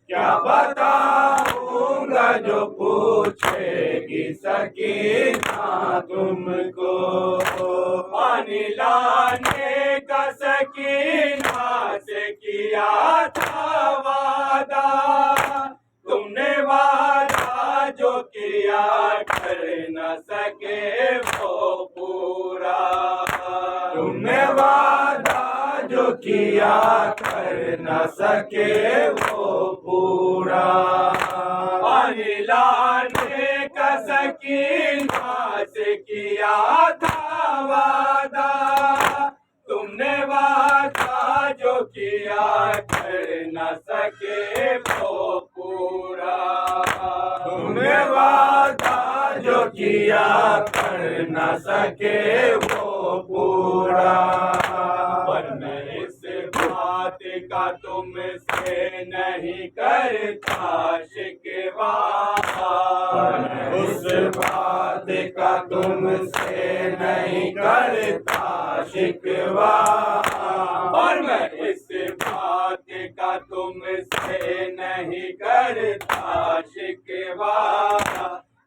کیا بتاؤں گا جو پوچھے گی سکینہ تم کو پانی لانے کا سکینہ سے کیا تھا وعدہ تم نے وعدہ جو کیا کر نہ سکے وہ پورا تم نے وعدہ جو کیا کر نہ سکے وہ پورا پانی لانے کا سکینہ سے کیا تھا وعدہ تم نے وعدہ جو کیا کر نہ سکے وہ پورا تم نے وعدہ جو کیا کر نہ سکے وہ پورا پر میں اس بات کا تم سے نہیں کرتا شکوہ اس بات کا تم سے نہیں کرتا شکوہ اور میں اس بات کا تم سے نہیں کرتا شکوہ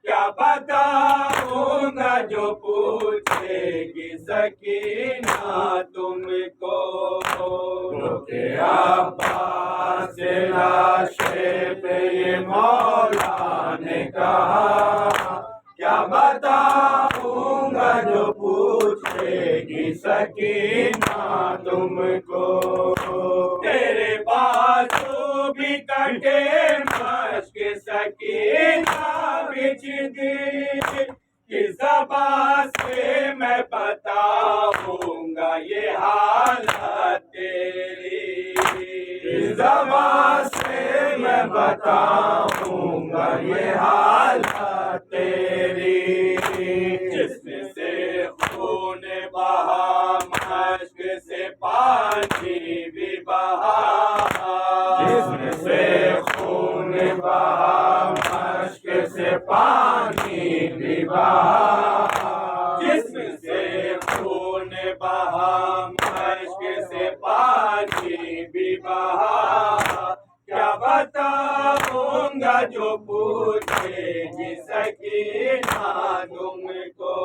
کیا بتاؤں گا جو پوچھے گی سکینہ تم کو کہ عباس کے لاشے پہ یہ مولا نے کہا کیا بتاؤں گا جو پوچھے گی سکینہ تم کو تیرے بازو بھی کٹے مشق سکینہ بچھ دی کس زبان سے میں بتاؤں گا یہ حالت تیری کس زبان سے میں بتاؤں گا یہ حالت تیری جسم سے خون بہا مشق سے پانی بھی بہا جسم سے خون بہا مشق سے پانی بھی بہا جسم سے خون بہا مشق سے پانی بھی بہا کیا بتاؤں گا جو پوچھے گی سکینہ تم کو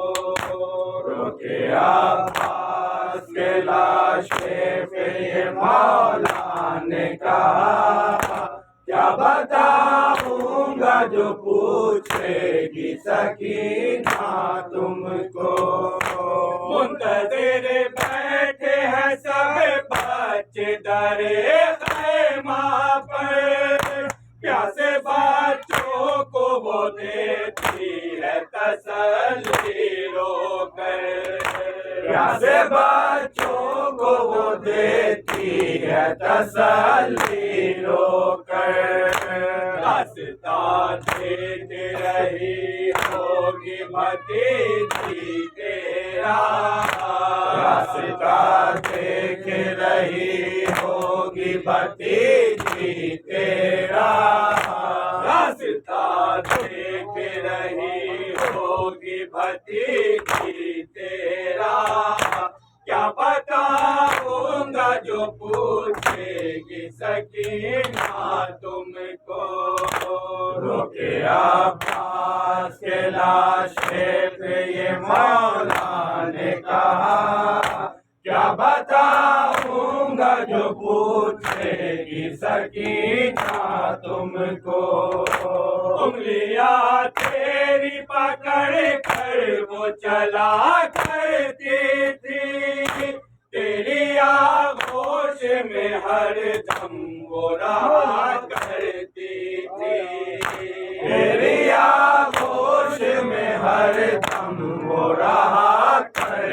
کہ عباس کے لاشے پہ یہ مولا نے کہا کیا بتاؤں گا جو پوچھے گی سکینہ تم کو منتظر بیٹھے ہیں سب بچے در خیمہ پر پیاسے بچوں کو وہ دیتی ہے تسلی رو کر پیاسے بچوں کو وہ دیتی ہے تسلی رو کر راستہ دیکھ رہی ہوگی بھتیجی تیرا راستہ دیکھ رہی ہوگی بھتیجی تیرا راستہ دیکھ رہی ہوگی بھتیجی تیرا کیا بتاؤں گا جو پوچھے گی سکینہ تم کو کہ عباس کے لاشے پہ یہ مولا نے کہا کیا بتاؤں گا جو پوچھے گی سکینہ تم کو انگلیاں تیری پکڑ کر وہ چلا کرتی تھی تیری آغوش میں ہر دم وہ رہا کرتی تھی تیری آغوش میں ہر دم وہ رہا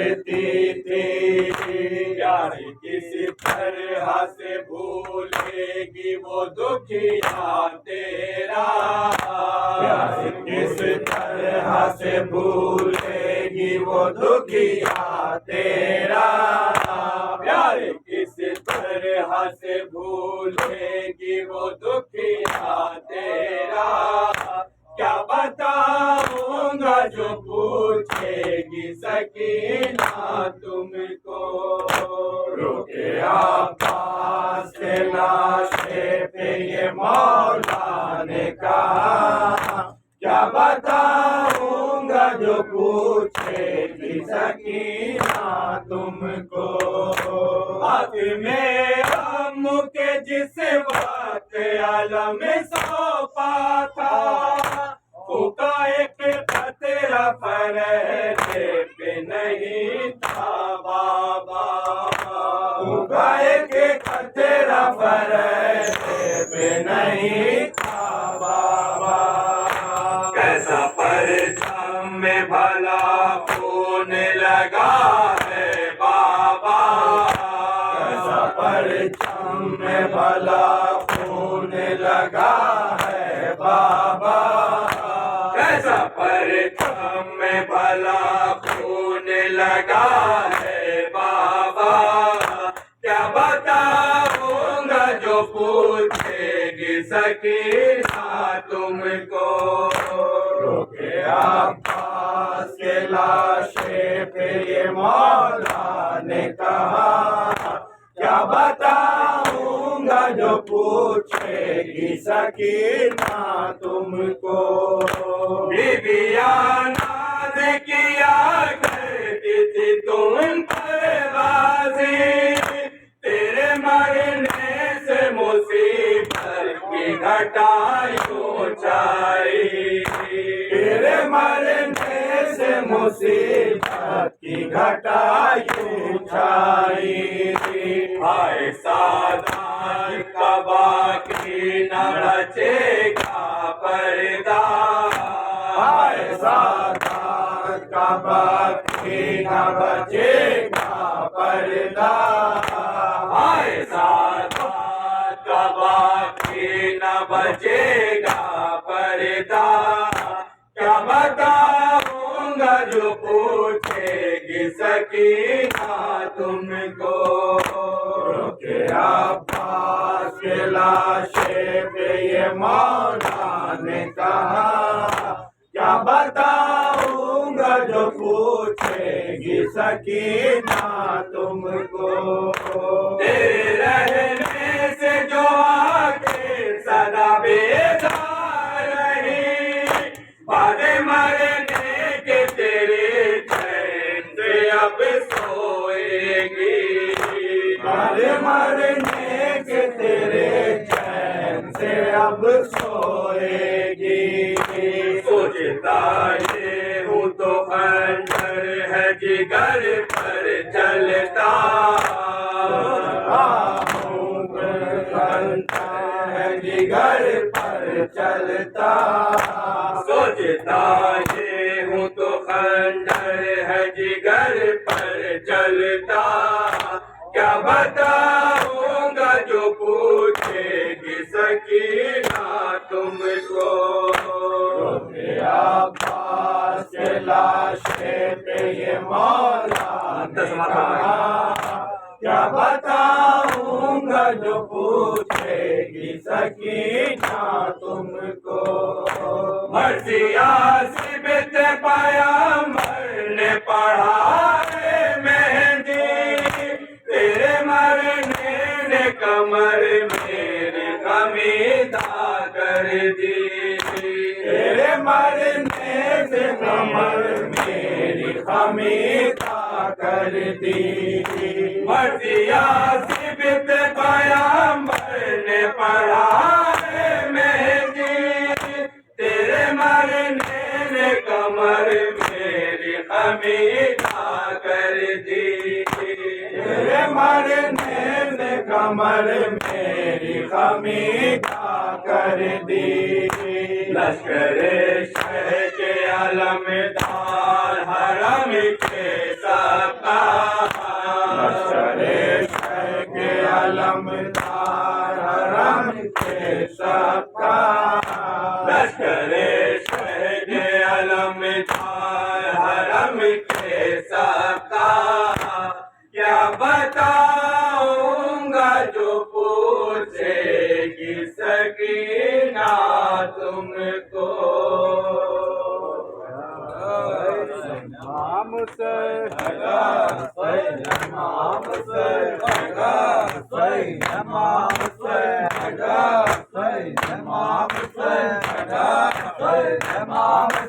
کرتی تھی پیار کسی طرح سے بھولے گی وہ دکھیا تیرا پیار کس طرح سے بھولے گی وہ دکھیا تیرا پیار کس طرح سے بھولے گی وہ دکھیا تیرا کیا بتاؤں گا جو پوچھے گی سکینہ تم کو روکے عباس کے لاشے پہ یہ مولا نے کہا کیا بتاؤں گا جو پوچھے گی سکینہ تم کو ہاتھ میں غم کے جس وقت عالم سونپا تھا پھونکا ایک قطرہ فرحتے پہ نہیں تھا بابا پھونکا ایک قطرہ فرحتے پہ نہیں تھا بابا کیسا پرچم میں بھلا خون لگا ہے بابا کیسا پرچم میں بھلا خون لگا ہے بابا کیسا پرچم میں بھلا خون لگا ہے بابا کیا بتاؤں گا جو پوچھے گی سکینہ تم کو روکے عباس کے لاشے پہ یہ مولا نے کہا کیا بتاؤں گا جو پوچھے گی سکینہ تم کو بیویاں ناز کیا کرتی تھی تم پر غازی تیرے مرنے سے مصیبت کی گھٹائی اونچائی تیرے مرنے سے مصیبت کی گھٹائی اونچائی ہائے سادات کا باقی نہ بچے گا پردہ ہائے سادات کا باقی نہ بچے گا پردہ ہائے سادات کا باقی نہ بچے گا پردہ کیا بتاؤں گا جو پوچھے گی سکینہ تم کو روکے عباس کے لاشے پہ یہ مولا نے کہا کیا بتاؤں گا جو پوچھے گی سکینہ تم کو تیرے رہنے سے جو آنکھیں سدا بیدار رہی بعد مرنے کے تیرے چین سے اب سوئے گی بعد مرنے کے تیرے چین سے اب سوئے گی سوچتا یہ ہوں تو خنجر ہے جگر پر چلتا ہوں خنجر ہے جگر پر چلتا سوچتا یہ ہوں تو خنجر ہے جگر پر چلتا کیا بتاؤں گا جو پوچھے گی سکینہ تم کو روکے عباس کے لاشے پہ یہ مولا نے کہا کیا بتاؤں گا جو پوچھے گی سکینہ تم کو مرثیہ سبت پیغمبر نے پڑھا ہے مہندی تیرے مرنے نے کمر میری خمیدہ کر دی تیرے مرنے سے کمر میری خمیدہ کر دی مرثیہ سبت پیغمبر نے پڑھا ہے مہندی تیرے مرنے نے کمر میری خمیدہ کر دی تیرے مرنے نے کمر میری خمیدہ کر دی لشکر شہ کے علمدار حرم کے سب Imam